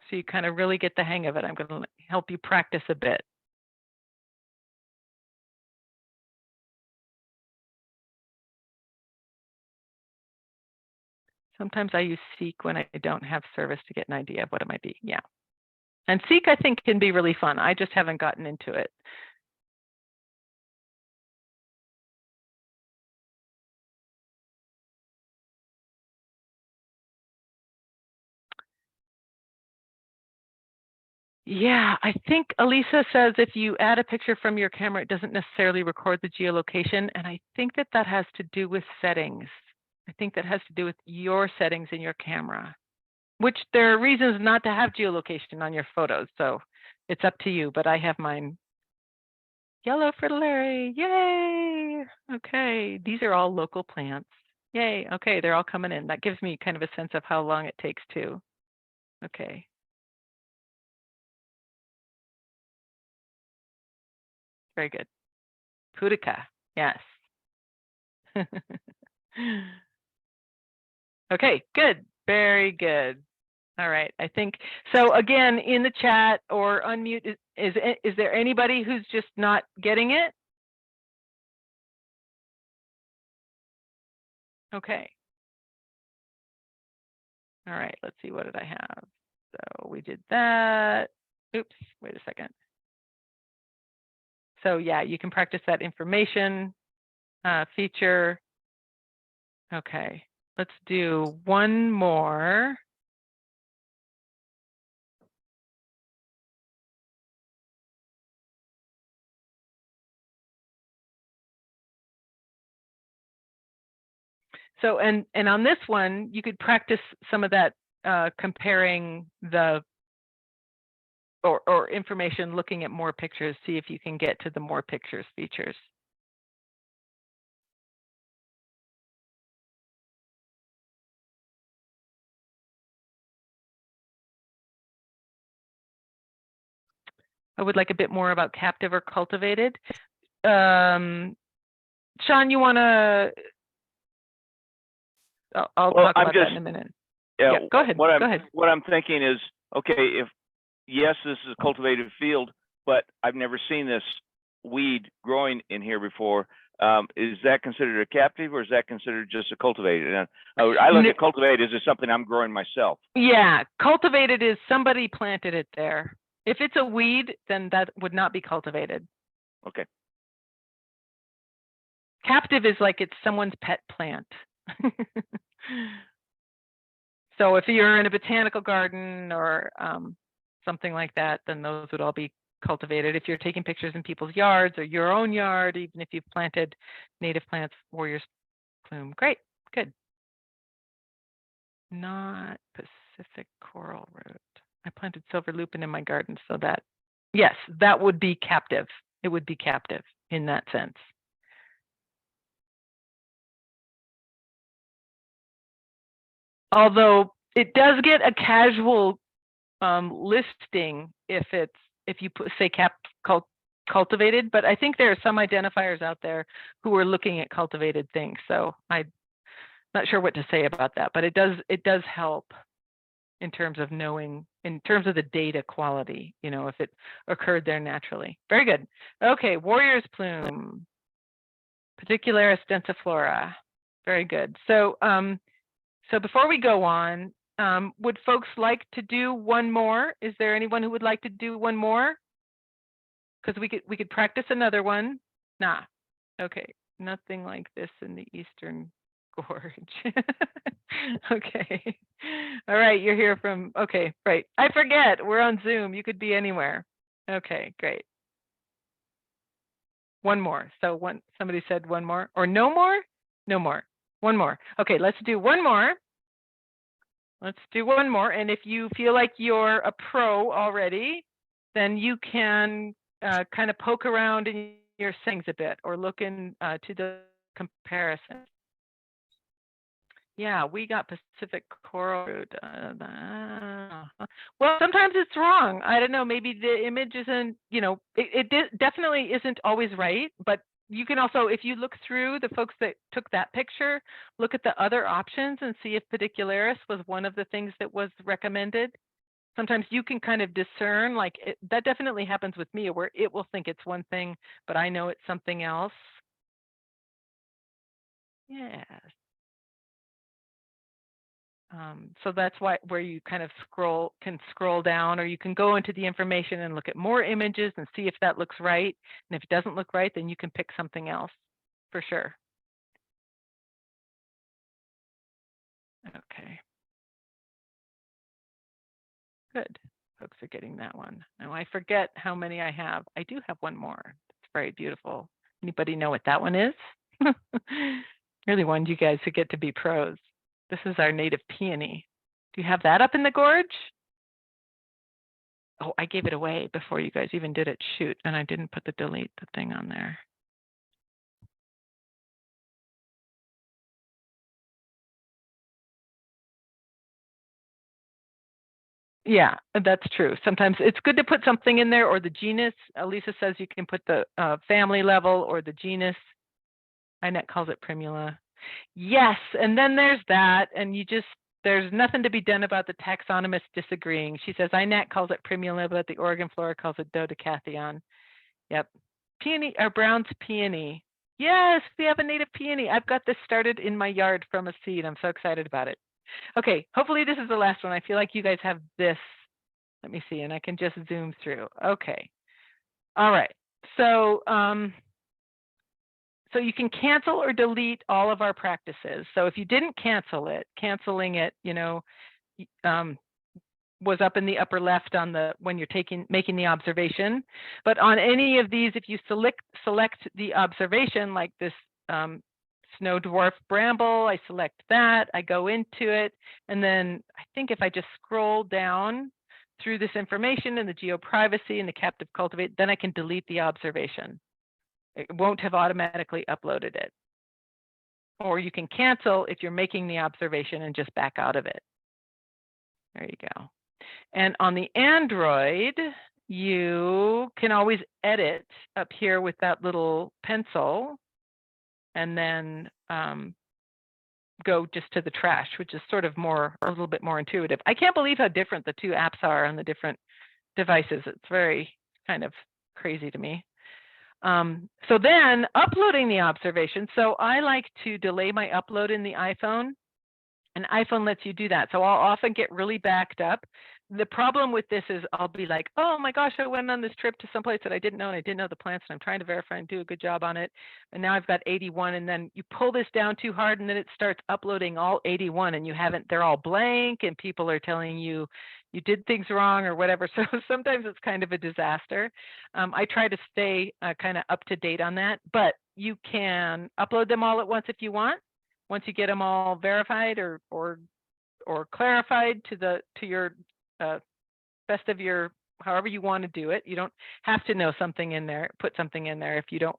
So you kind of really get the hang of it. I'm going to help you practice a bit. Sometimes I use Seek when I don't have service to get an idea of what it might be. Yeah. And Seek, I think, can be really fun. I just haven't gotten into it. Yeah, I think Elisa says if you add a picture from your camera, it doesn't necessarily record the geolocation. And I think that has to do with settings. I think that has to do with your settings in your camera, which there are reasons not to have geolocation on your photos. So it's up to you, but I have mine. Yellow fritillary, yay. Okay, these are all local plants. Yay, okay, they're all coming in. That gives me kind of a sense of how long it takes too. Okay. Very good. Pudica, yes. Okay, good, very good. All right, I think, so again, in the chat or unmute, is there anybody who's just not getting it? Okay. All right, let's see, what did I have? So we did that. Oops, wait a second. So yeah, you can practice that information feature. Okay, let's do one more. So, and on this one, you could practice some of that comparing the or information, looking at more pictures, see if you can get to the more pictures features. I would like a bit more about captive or cultivated. Sean, you want to? I'll talk about that in a minute. Yeah, go ahead. Go ahead. What I'm thinking is, okay, if yes, this is a cultivated field, but I've never seen this weed growing in here before. Is that considered a captive, or is that considered just a cultivated? And I look at cultivated as something I'm growing myself. Yeah, cultivated is somebody planted it there. If it's a weed, then that would not be cultivated. Okay. Captive is like it's someone's pet plant. So if you're in a botanical garden or something like that, then those would all be cultivated. If you're taking pictures in people's yards or your own yard, even if you've planted native plants, warrior's plume. Great, good. Not Pacific coral root. I planted silver lupin in my garden, so that Yes, that would be captive. It would be captive in that sense. Although it does get a casual listing if you put, say, cultivated, but I think there are some identifiers out there who are looking at cultivated things. So I'm not sure what to say about that, but it does help in terms of knowing, in terms of the data quality, you know, if it occurred there naturally. Very good. Okay, warrior's plume, Pedicularis densiflora. Very good. So so before we go on, would folks like to do one more? Is there anyone who would like to do one more? Because we could practice another one. Nah. Okay. Nothing like this in the Eastern Gorge. Okay. All right. You're here from, okay, right. I forget. We're on Zoom. You could be anywhere. Okay, great. One more. So somebody said one more or no more? No more. One more. Okay, let's do one more. Let's do one more. And if you feel like you're a pro already, then you can kind of poke around in your settings a bit or look in to the comparison. Yeah, we got Pacific coral root. Well, sometimes it's wrong. I don't know. Maybe the image isn't, you know, it definitely isn't always right. But you can also, if you look through the folks that took that picture, look at the other options and see if pedicularis was one of the things that was recommended. Sometimes you can kind of discern, like that definitely happens with me, where it will think it's one thing, but I know it's something else. Yes. So that's where you kind of can scroll down, or you can go into the information and look at more images and see if that looks right. And if it doesn't look right, then you can pick something else for sure. Okay. Good. Folks are getting that one. Now I forget how many I have. I do have one more. It's very beautiful. Anybody know what that one is? Really wanted you guys to get to be pros. This is our native peony. Do you have that up in the gorge? Oh, I gave it away before you guys even did it. Shoot, and I didn't put the delete the thing on there. Yeah, that's true. Sometimes it's good to put something in there, or the genus. Lisa says you can put the family level or the genus. iNet calls it primula. Yes, and then there's that, and there's nothing to be done about the taxonomist disagreeing. She says iNet calls it primula, but the Oregon Flora calls it dodecatheon. Yep. Peony, or Brown's peony. Yes, we have a native peony. I've got this started in my yard from a seed. I'm so excited about it. Okay, hopefully this is the last one. I feel like you guys have this. Let me see, and I can just zoom through. Okay. All right. So so you can cancel or delete all of our practices. So if you didn't cancel it, canceling it, you know, was up in the upper left on the when you're making the observation. But on any of these, if you select the observation, like this snow dwarf bramble, I select that, I go into it, and then I think if I just scroll down through this information and the geoprivacy and the captive cultivate, then I can delete the observation. It won't have automatically uploaded it. Or you can cancel if you're making the observation and just back out of it. There you go. And on the Android, you can always edit up here with that little pencil and then go just to the trash, which is sort of a little bit more intuitive. I can't believe how different the two apps are on the different devices. It's very kind of crazy to me. So then uploading the observation. So I like to delay my upload in the iPhone, and iPhone lets you do that. So I'll often get really backed up. The problem with this is I'll be like, oh my gosh, I went on this trip to someplace that I didn't know, and I didn't know the plants, and I'm trying to verify and do a good job on it. And now I've got 81, and then you pull this down too hard, and then it starts uploading all 81, and they're all blank, and people are telling you you did things wrong or whatever. So sometimes it's kind of a disaster. I try to stay kind of up to date on that, but you can upload them all at once if you want. Once you get them all verified or clarified to your best of your however you want to do it. You don't have to know something in there, put something in there if you don't,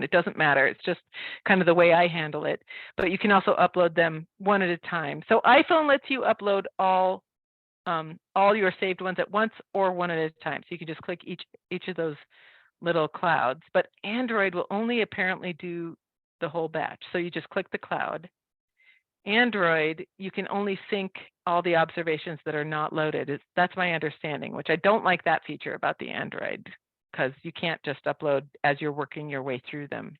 it doesn't matter. It's just kind of the way I handle it. But you can also upload them one at a time. So iPhone lets you upload all your saved ones at once or one at a time. So you can just click each of those little clouds, but Android will only apparently do the whole batch. So you just click the cloud. Android, you can only sync all the observations that are not loaded. That's my understanding, which I don't like that feature about the Android, because you can't just upload as you're working your way through them.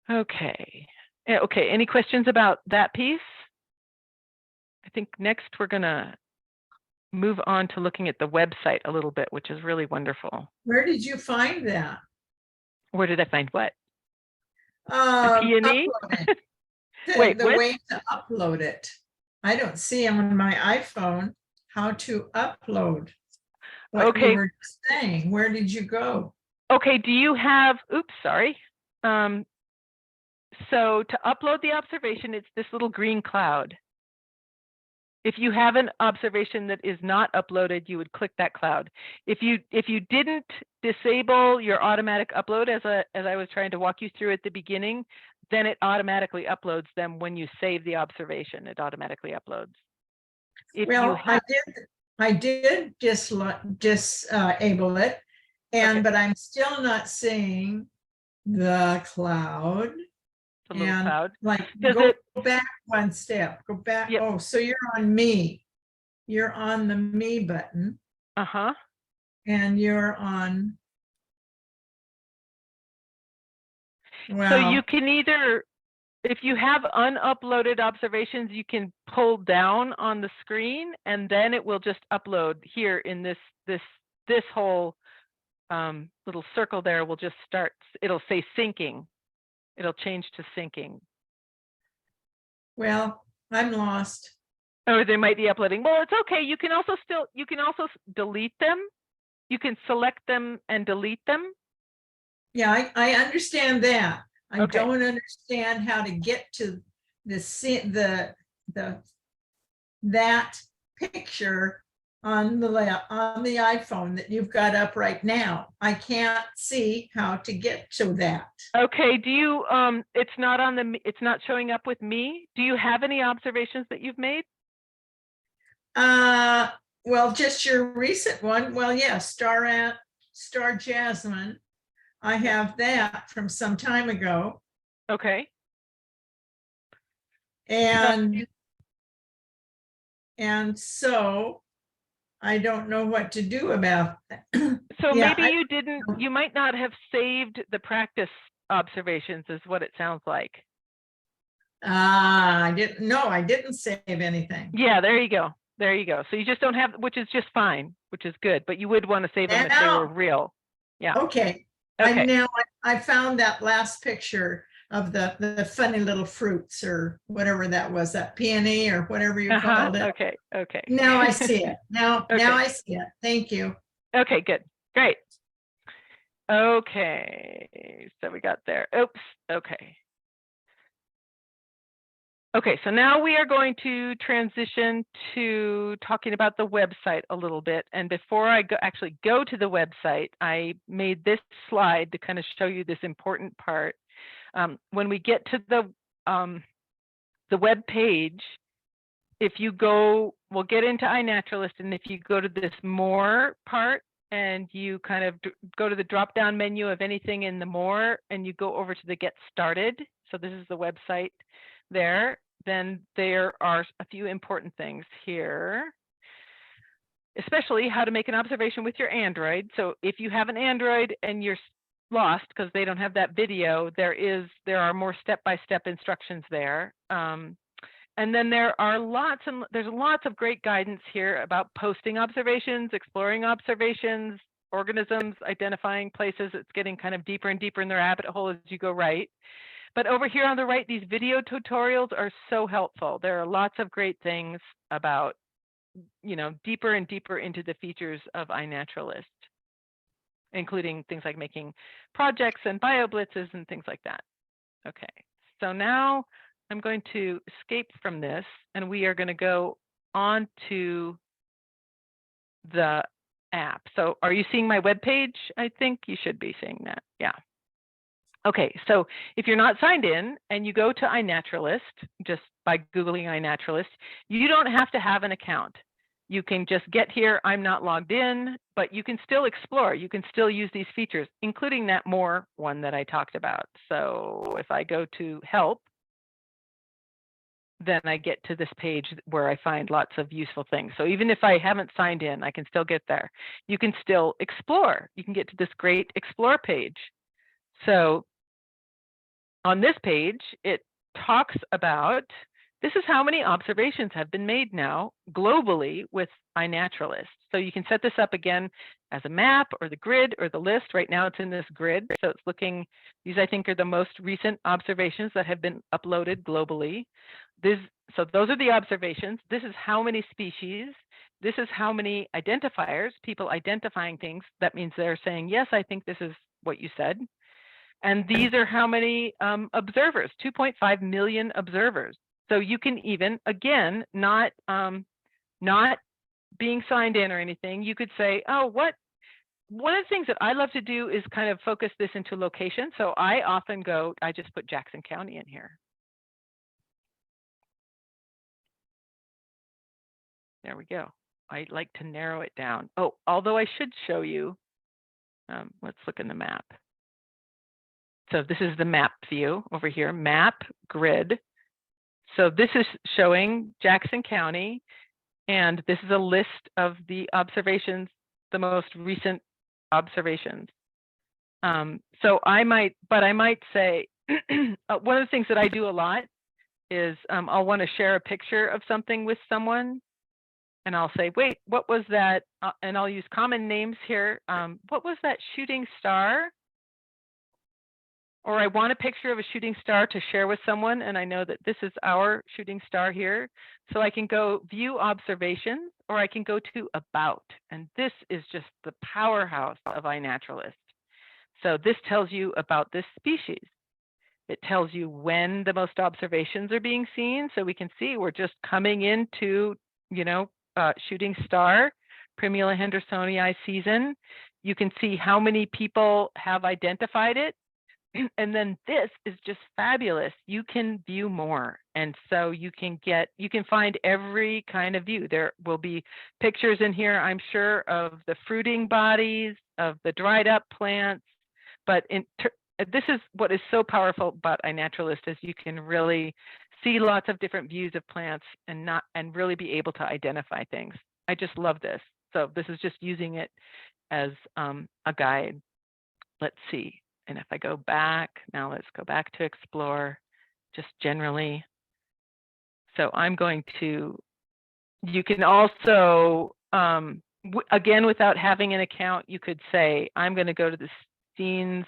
Okay. Okay, any questions about that piece? I think next we're gonna move on to looking at the website a little bit, which is really wonderful. Where did you find that? Where did I find what? The peony? Wait, the way to upload it. I don't see on my iPhone how to upload what Okay. you were saying. Where did you go? Okay, do you have, oops, sorry. So to upload the observation, it's this little green cloud. If you have an observation that is not uploaded, you would click that cloud. If you didn't disable your automatic upload, as I was trying to walk you through at the beginning, then it automatically uploads them when you save the observation. It automatically uploads. If Well, I did disable it, and Okay. but I'm still not seeing the cloud. the little And cloud. like Does go it- back one step, go back. Yep. Oh, so you're on me. You're on the me button, Uh-huh. and you're on. Well, So you can either, if you have unuploaded observations, you can pull down on the screen and then it will just upload here in this whole little circle there will just start, it'll say syncing. It'll change to syncing. well, I'm lost. Or they might be uploading. Well, it's okay. You can also delete them. You can select them and delete them. Yeah, I understand that. I Okay. don't understand how to get to that picture on the iPhone that you've got up right now. I can't see how to get to that. Okay, do you it's not showing up with me. Do you have any observations that you've made? Well, just your recent one. Well, yeah, Star Jasmine. I have that from some time ago. Okay. And so I don't know what to do about that. So Yeah, maybe you might not have saved the practice observations is what it sounds like. I didn't save anything. Yeah, there you go. There you go. So you just don't have, which is just fine, which is good, but you would want to save them if they were real. Yeah. Okay. Okay. I found that last picture of the funny little fruits or whatever that was, that peony or whatever you called it. Okay. Okay. Now I see it. Now Okay. I see it. Thank you. Okay, good. Great. Okay. So we got there. Oops. Okay. Okay, so now we are going to transition to talking about the website a little bit. And before I actually go to the website, I made this slide to kind of show you this important part. When we get to the web page, if you go, we'll get into iNaturalist, and if you go to this more part and you kind of go to the drop down menu of anything in the more, and you go over to the get started. So this is the website there. Then there are a few important things here, especially how to make an observation with your Android. So if you have an Android and you're lost because they don't have that video, there are more step-by-step instructions there. And then there's lots of great guidance here about posting observations, exploring observations, organisms, identifying places. It's getting kind of deeper and deeper in the rabbit hole as you go right. But over here on the right, these video tutorials are so helpful. There are lots of great things about, deeper and deeper into the features of iNaturalist, including things like making projects and bioblitzes and things like that. Okay, so now I'm going to escape from this, and we are going to go on to the app. So are you seeing my web page? I think you should be seeing that. Yeah. Okay, so if you're not signed in and you go to iNaturalist, just by Googling iNaturalist, you don't have to have an account. You can just get here, I'm not logged in, but you can still explore. You can still use these features, including that more one that I talked about. So if I go to help, then I get to this page where I find lots of useful things. So even if I haven't signed in, I can still get there. You can still explore. You can get to this great explore page. So on this page, it talks about, this is how many observations have been made now globally with iNaturalist. So you can set this up again as a map or the grid or the list. Right now it's in this grid. So it's looking, these I think are the most recent observations that have been uploaded globally. So those are the observations. This is how many species. This is how many identifiers, people identifying things. That means they're saying, yes, I think this is what you said. And these are how many observers, 2.5 million observers. So you can even, again, not being signed in or anything, you could say, oh, one of the things that I love to do is kind of focus this into location. So I often go, I just put Jackson County in here. There we go. I like to narrow it down. Oh, although I should show you, let's look in the map. So this is the map view over here, map, grid. So this is showing Jackson County, and this is a list of the observations, the most recent observations. So I might say, one of the things that I do a lot is I'll want to share a picture of something with someone, and I'll say, wait, what was that? And I'll use common names here. What was that shooting star? Or I want a picture of a shooting star to share with someone, and I know that this is our shooting star here. So I can go view observations, or I can go to about, and this is just the powerhouse of iNaturalist. So this tells you about this species. It tells you when the most observations are being seen. So we can see we're just coming into, shooting star, Primula hendersonii season. You can see how many people have identified it. And then this is just fabulous. You can view more. And so you can find every kind of view. There will be pictures in here, I'm sure, of the fruiting bodies, of the dried up plants. But this is what is so powerful about iNaturalist, is you can really see lots of different views of plants and really be able to identify things. I just love this. So this is just using it as a guide. Let's see. And if I go back, now let's go back to explore, just generally. So I'm going to, you can also, again, without having an account, you could say, I'm going to go to the Steens,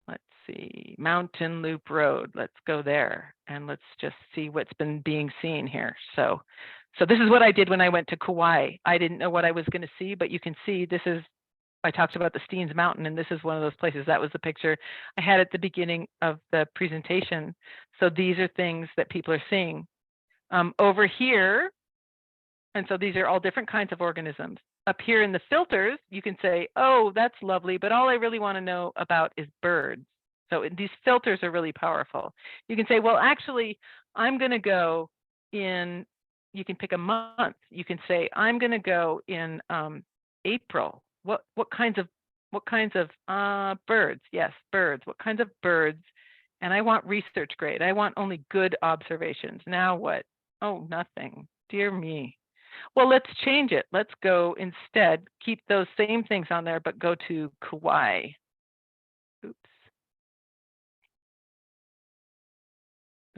let's see, Mountain Loop Road. Let's go there and let's just see what's been being seen here. So this is what I did when I went to Kauai. I didn't know what I was going to see, but you can see this is, I talked about the Steens Mountain, and this is one of those places. That was the picture I had at the beginning of the presentation. So these are things that people are seeing over here. And so these are all different kinds of organisms. Up here in the filters, you can say, oh, that's lovely, but all I really want to know about is birds. So these filters are really powerful. You can say, well, actually, I'm going to go in, you can pick a month. You can say, I'm going to go in April. What kinds of birds? Yes, birds. What kinds of birds? And I want research grade. I want only good observations. Now what? Oh, nothing. Dear me. Well, let's change it. Let's go instead, keep those same things on there, but go to Kauai. Oops.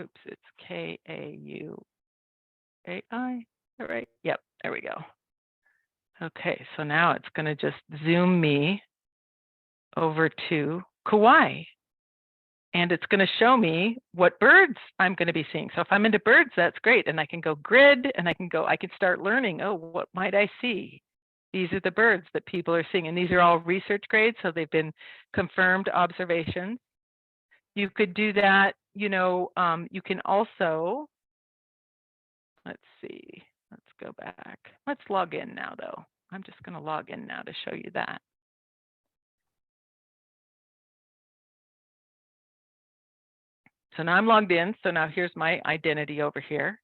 Oops, it's Kauai. All right. Yep, there we go. Okay, so now it's going to just zoom me over to Kauai. And it's going to show me what birds I'm going to be seeing. So if I'm into birds, that's great. And I can go grid, and I can start learning, oh, what might I see? These are the birds that people are seeing. And these are all research grades, so they've been confirmed observations. You could do that, you can also, let's see. Let's go back. Let's log in now, though. I'm just going to log in now to show you that. So now I'm logged in. So now here's my identity over here.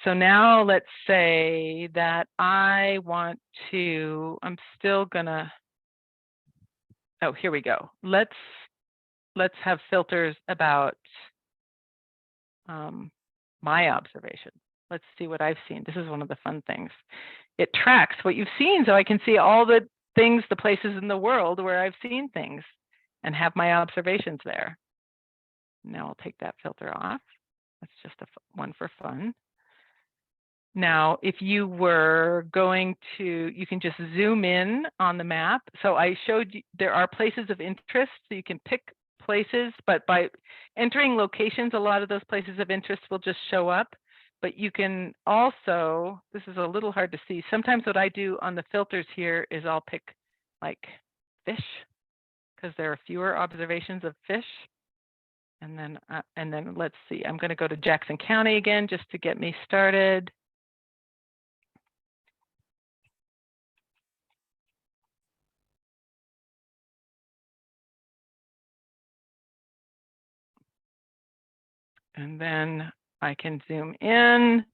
So now let's say that I want to, I'm still gonna, oh, here we go. Let's have filters about my observation. Let's see what I've seen. This is one of the fun things. It tracks what you've seen, so I can see all the things, the places in the world where I've seen things and have my observations there. Now I'll take that filter off. That's just one for fun. Now, if you were going to, you can just zoom in on the map. So I showed you there are places of interest, so you can pick places, but by entering locations, a lot of those places of interest will just show up. But you can also, this is a little hard to see. Sometimes what I do on the filters here is I'll pick like fish, because there are fewer observations of fish. And then let's see, I'm going to go to Jackson County again, just to get me started. And then I can zoom in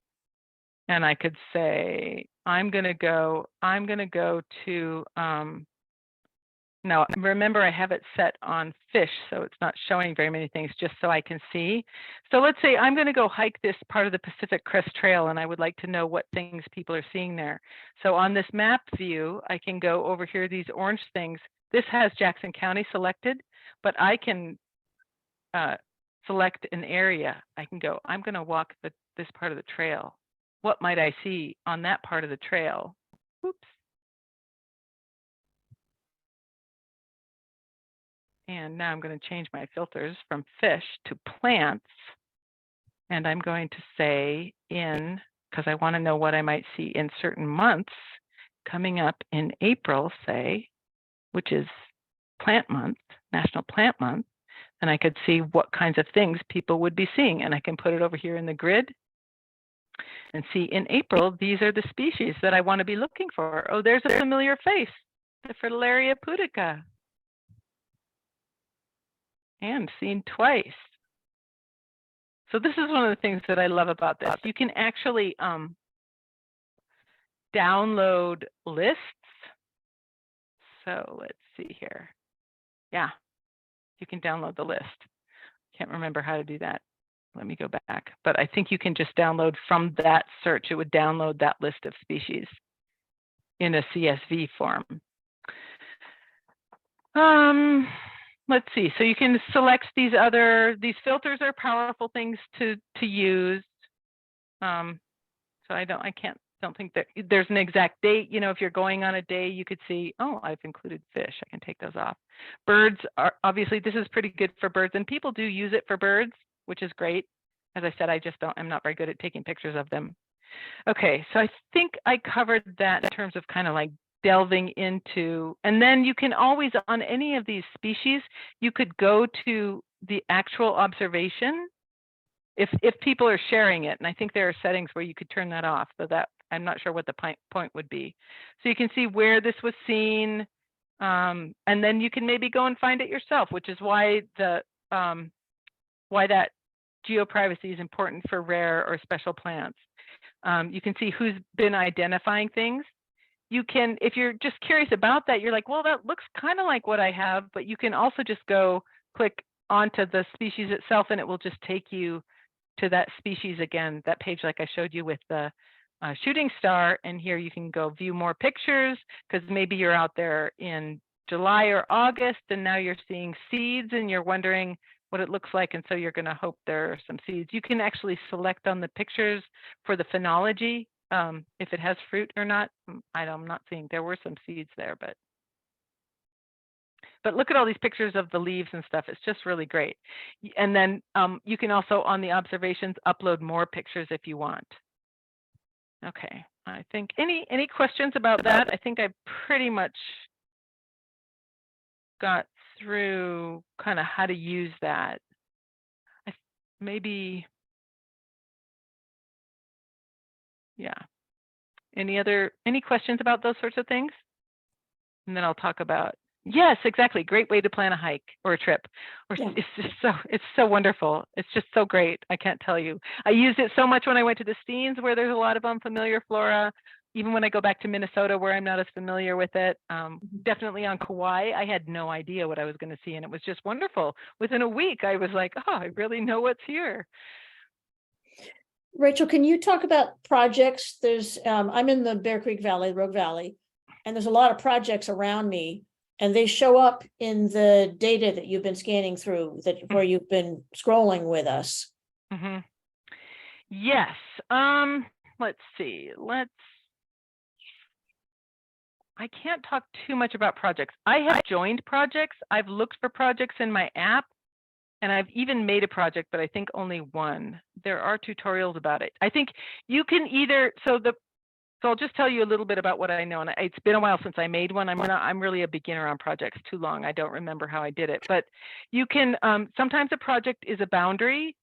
and I could say, I'm going to go to, now remember I have it set on fish, so it's not showing very many things, just so I can see. So let's say I'm going to go hike this part of the Pacific Crest Trail and I would like to know what things people are seeing there. So on this map view, I can go over here, these orange things. This has Jackson County selected, but I can select an area. I can go, I'm going to walk this part of the trail. What might I see on that part of the trail? Oops. And now I'm going to change my filters from fish to plants. And I'm going to say in, because I want to know what I might see in certain months coming up in April, say, which is Plant Month, National Plant Month. And I could see what kinds of things people would be seeing. And I can put it over here in the grid and see in April, these are the species that I want to be looking for. Oh, there's a familiar face, the Fritillaria pudica. And seen twice. So this is one of the things that I love about this. You can actually download lists. So let's see here. Yeah, you can download the list. Can't remember how to do that. Let me go back. But I think you can just download from that search. It would download that list of species in a CSV form. Let's see. So you can select these filters are powerful things to use. So I don't think that there's an exact date. You know, if you're going on a day, you could see, oh, I've included fish. I can take those off. Birds are obviously, this is pretty good for birds, and people do use it for birds, which is great. As I said, I'm not very good at taking pictures of them. Okay, so I think I covered that in terms of kind of like delving into, and then you can always, on any of these species, you could go to the actual observation if people are sharing it. And I think there are settings where you could turn that off, so that I'm not sure what the point would be. So you can see where this was seen, and then you can maybe go and find it yourself, which is why why that geoprivacy is important for rare or special plants. You can see who's been identifying things. You can, if you're just curious about that, you're like, well, that looks kind of like what I have, but you can also just go click onto the species itself and it will just take you to that species again, that page like I showed you with the shooting star. And here you can go view more pictures, because maybe you're out there in July or August and now you're seeing seeds and you're wondering what it looks like. And so you're going to hope there are some seeds. You can actually select on the pictures for the phenology, if it has fruit or not. I'm not seeing, there were some seeds there, but look at all these pictures of the leaves and stuff. It's just really great. And then you can also, on the observations, upload more pictures if you want. Okay, I think any questions about that? I think I pretty much got through kind of how to use that. Maybe Yeah. Any questions about those sorts of things? And then I'll talk about, yes, exactly. Great way to plan a hike or a trip. Or Yeah. it's so wonderful. It's just so great. I can't tell you. I used it so much when I went to the Steens, where there's a lot of unfamiliar flora. Even when I go back to Minnesota, where I'm not as familiar with it. Definitely on Kauai, I had no idea what I was going to see, and it was just wonderful. Within a week, I was like, oh, I really know what's here. Rachel, can you talk about projects? There's, I'm in the Bear Creek Valley, Rogue Valley, and there's a lot of projects around me, and they show up in the data that you've been scanning through, that where you've been scrolling with us. Mm-hmm. Yes. Let's see. I can't talk too much about projects. I have joined projects. I've looked for projects in my app, and I've even made a project, but I think only one. There are tutorials about it. I think you can either, so I'll just tell you a little bit about what I know. And it's been a while since I made one. I'm really a beginner on projects, too long. I don't remember how I did it, but you can, sometimes a project is a boundary.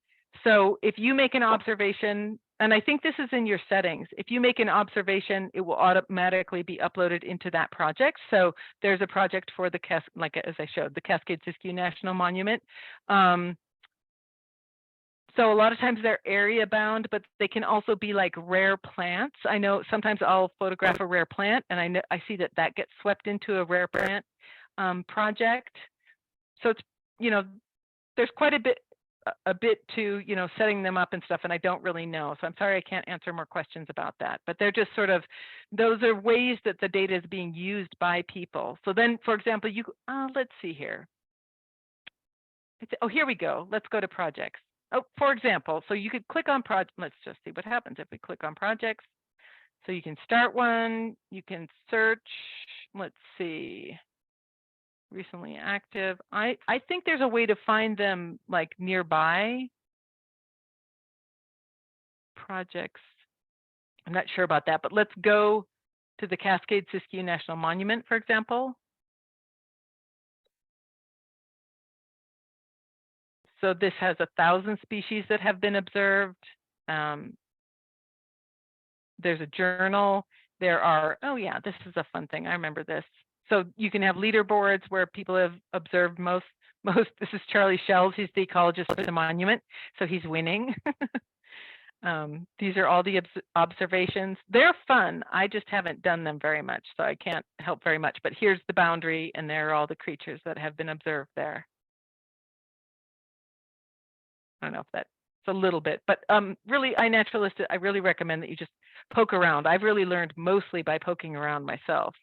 So if you make an observation, and I think this is in your settings, if you make an observation, it will automatically be uploaded into that project. So there's a project for the, like as I showed, the Cascade Siskiyou National Monument. So a lot of times they're area bound, but they can also be like rare plants. I know sometimes I'll photograph a rare plant, and I see that gets swept into a rare plant project. So it's, there's quite a bit to, setting them up and stuff, and I don't really know. So I'm sorry, I can't answer more questions about that, but they're just sort of, those are ways that the data is being used by people. So then, for example, let's see here. Oh, here we go. Let's go to projects. Oh, for example, so you could click on project. Let's just see what happens if we click on projects. So you can start one, you can search, let's see, recently active. I think there's a way to find them like nearby projects. I'm not sure about that, but let's go to the Cascade Siskiyou National Monument, for example. So this has 1,000 species that have been observed. There's a journal. There are, oh yeah, this is a fun thing. I remember this. So you can have leaderboards where people have observed most, this is Charlie Shells. He's the ecologist for the monument. So he's winning. These are all the observations. They're fun. I just haven't done them very much, so I can't help very much. But here's the boundary, and there are all the creatures that have been observed there. I don't know if that's a little bit, but really, iNaturalist, I really recommend that you just poke around. I've really learned mostly by poking around myself.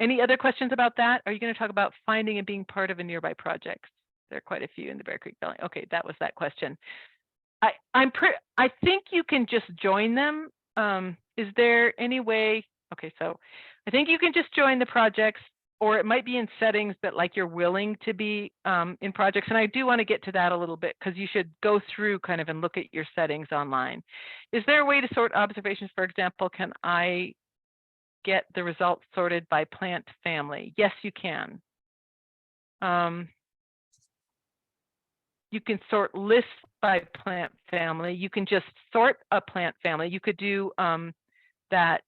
Any other questions about that? Are you going to talk about finding and being part of a nearby project? There are quite a few in the Bear Creek Valley. Okay, that was that question. I think you can just join them. Is there any way? Okay, so I think you can just join the projects, or it might be in settings that like you're willing to be in projects. And I do want to get to that a little bit, because you should go through kind of and look at your settings online. Is there a way to sort observations? For example, can I get the results sorted by plant family? Yes, you can. You can sort lists by plant family. You can just sort a plant family. You could do that.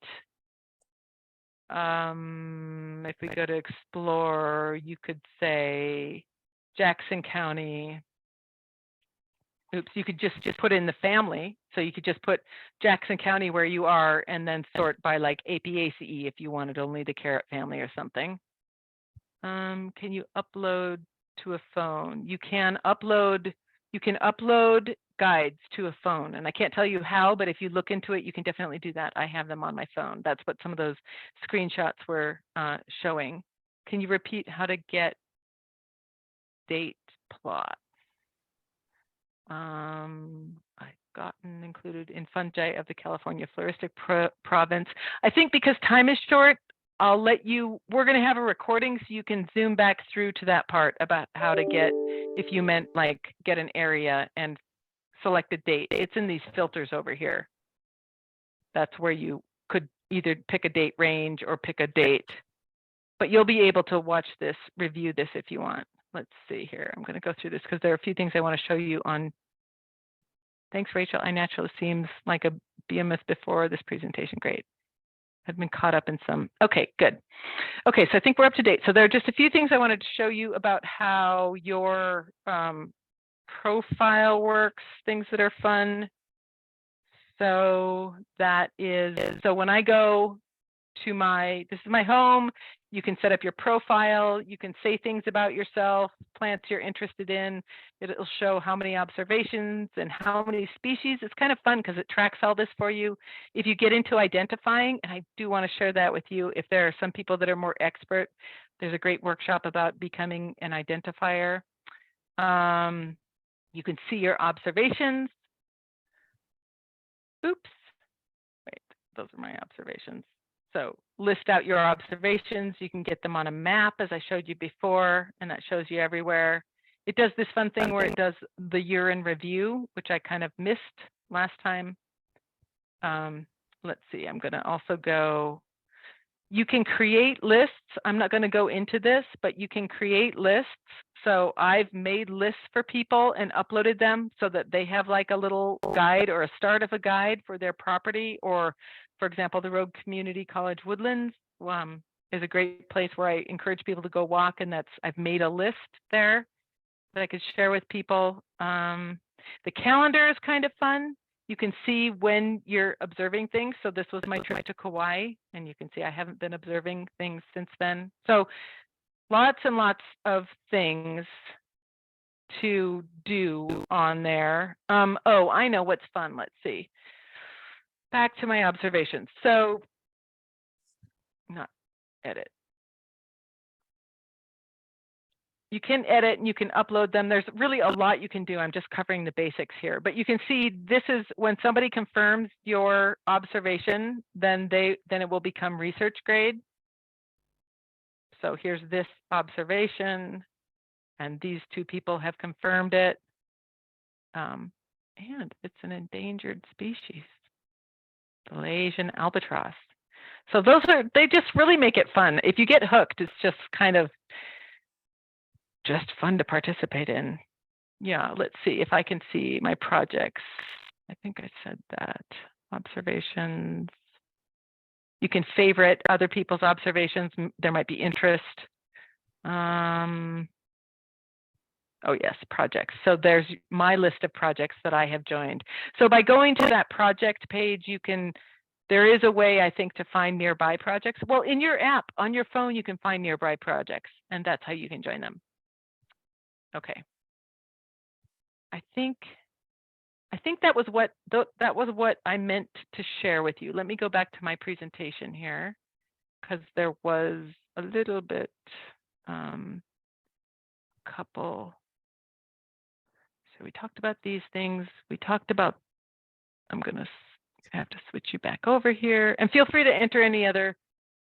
If we go to explore, you could say Jackson County. Oops, you could just put in the family. So you could just put Jackson County where you are, and then sort by like Apiaceae if you wanted only the carrot family or something. Can you upload to a phone? You can upload guides to a phone, and I can't tell you how, but if you look into it, you can definitely do that. I have them on my phone. That's what some of those screenshots were showing. Can you repeat how to get date plot? I've gotten included in fungi of the California floristic province. I think because time is short, I'll let you, we're going to have a recording so you can zoom back through to that part about how to get, if you meant like get an area and select a date. It's in these filters over here. That's where you could either pick a date range or pick a date, but you'll be able to watch this, review this if you want. Let's see here. I'm going to go through this because there are a few things I want to show you on. Thanks, Rachel. iNaturalist seems like a BMS before this presentation. Great. I've been caught up in some. Okay, good. Okay, so I think we're up to date. So there are just a few things I wanted to show you about how your profile works, things that are fun. So that is, so when I go to this is my home, you can set up your profile, you can say things about yourself, plants you're interested in. It'll show how many observations and how many species. It's kind of fun because it tracks all this for you. If you get into identifying, and I do want to share that with you, if there are some people that are more expert, there's a great workshop about becoming an identifier. You can see your observations. Oops, wait, those are my observations. So list out your observations. You can get them on a map, as I showed you before, and that shows you everywhere. It does this fun thing where it does the year in review, which I kind of missed last time. Let's see, I'm going to also go. You can create lists. I'm not going to go into this, but you can create lists. So I've made lists for people and uploaded them so that they have like a little guide or a start of a guide for their property. Or, for example, the Rogue Community College Woodlands is a great place where I encourage people to go walk, and I've made a list there that I could share with people. The calendar is kind of fun. You can see when you're observing things. So this was my trip to Kauai, and you can see I haven't been observing things since then. So lots and lots of things to do on there. Oh, I know what's fun. Let's see. Back to my observations. So, not edit. You can edit and you can upload them. There's really a lot you can do. I'm just covering the basics here, but you can see this is when somebody confirms your observation, then it will become research grade. So here's this observation, and these two people have confirmed it. And it's an endangered species, the Malaysian albatross. So they just really make it fun. If you get hooked, it's just kind of just fun to participate in. Yeah, let's see if I can see my projects. I think I said that. Observations. You can favorite other people's observations. There might be interest. Oh yes, projects. So there's my list of projects that I have joined. So by going to that project page, there is a way, I think, to find nearby projects. Well, in your app, on your phone, you can find nearby projects, and that's how you can join them. Okay. I think that was what I meant to share with you. Let me go back to my presentation here, because there was a little bit couple. So we talked about these things. We talked about, I'm going to have to switch you back over here, and feel free to enter any other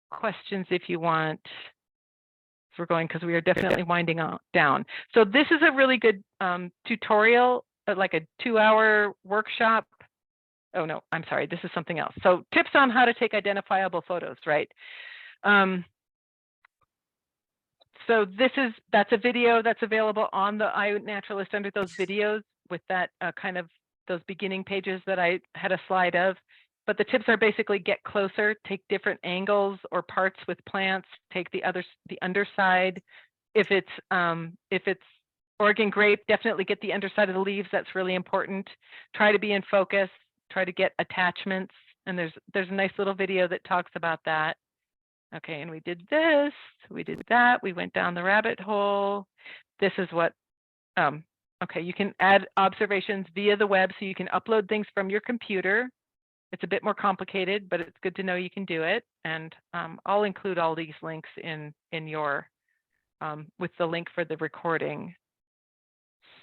questions if you want. We're going, because we are definitely winding down. So this is a really good tutorial, like a 2-hour workshop. Oh no, I'm sorry, this is something else. So tips on how to take identifiable photos, right? So that's a video that's available on the iNaturalist under those videos with that kind of those beginning pages that I had a slide of. But the tips are basically get closer, take different angles or parts with plants, take the underside. If it's Oregon grape, definitely get the underside of the leaves. That's really important. Try to be in focus, try to get attachments. And there's a nice little video that talks about that. Okay, and we did this, we did that, we went down the rabbit hole. This is what, okay, you can add observations via the web, so you can upload things from your computer. It's a bit more complicated, but it's good to know you can do it. And I'll include all these links in your, with the link for the recording.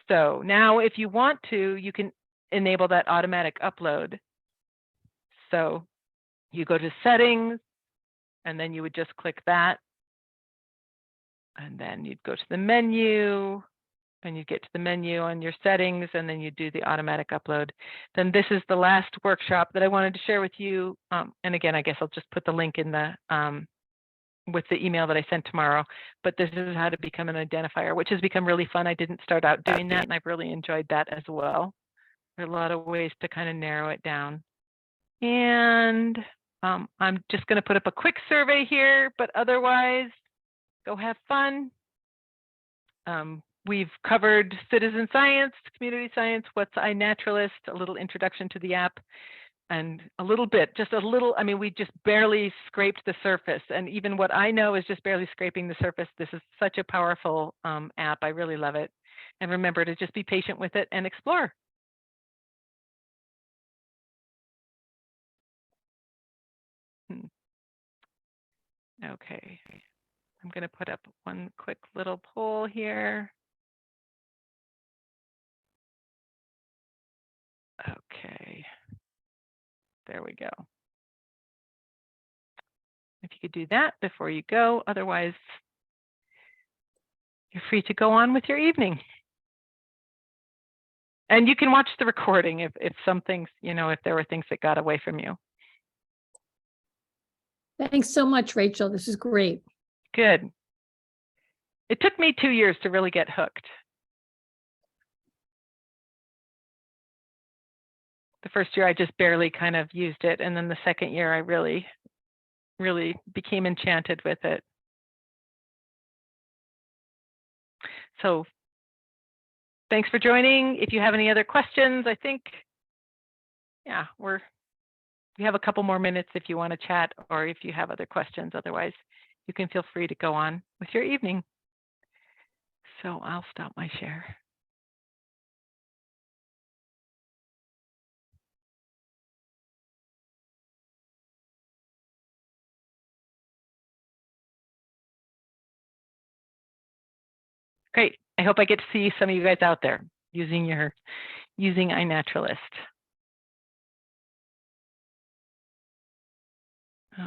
So now if you want to, you can enable that automatic upload. So you go to settings, and then you would just click that. And then you'd go to the menu, and you get to the menu on your settings, and then you do the automatic upload. Then this is the last workshop that I wanted to share with you. And again, I guess I'll just put the link in the with the email that I sent tomorrow. But this is how to become an identifier, which has become really fun. I didn't start out doing that, and I've really enjoyed that as well. There are a lot of ways to kind of narrow it down. And I'm just going to put up a quick survey here, but otherwise, go have fun. We've covered citizen science, community science, what's iNaturalist, a little introduction to the app, and a little bit, just a little, I mean, we just barely scraped the surface. And even what I know is just barely scraping the surface. This is such a powerful app. I really love it. And remember to just be patient with it and explore. Okay, I'm going to put up one quick little poll here. Okay, there we go. If you could do that before you go, otherwise you're free to go on with your evening. And you can watch the recording if some things, you know, if there were things that got away from you. Thanks so much, Rachel. This is great. Good. It took me 2 years to really get hooked. The first year I just barely kind of used it. And then the second year I really became enchanted with it. So thanks for joining. If you have any other questions, I think, yeah, we have a couple more minutes if you want to chat or if you have other questions. Otherwise, you can feel free to go on with your evening. So I'll stop my share. Great. I hope I get to see some of you guys out there using iNaturalist.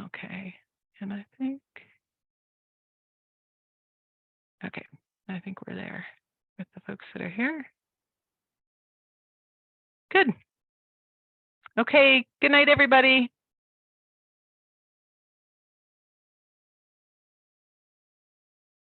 Okay, and I think we're there with the folks that are here. Good. Okay, good night, everybody.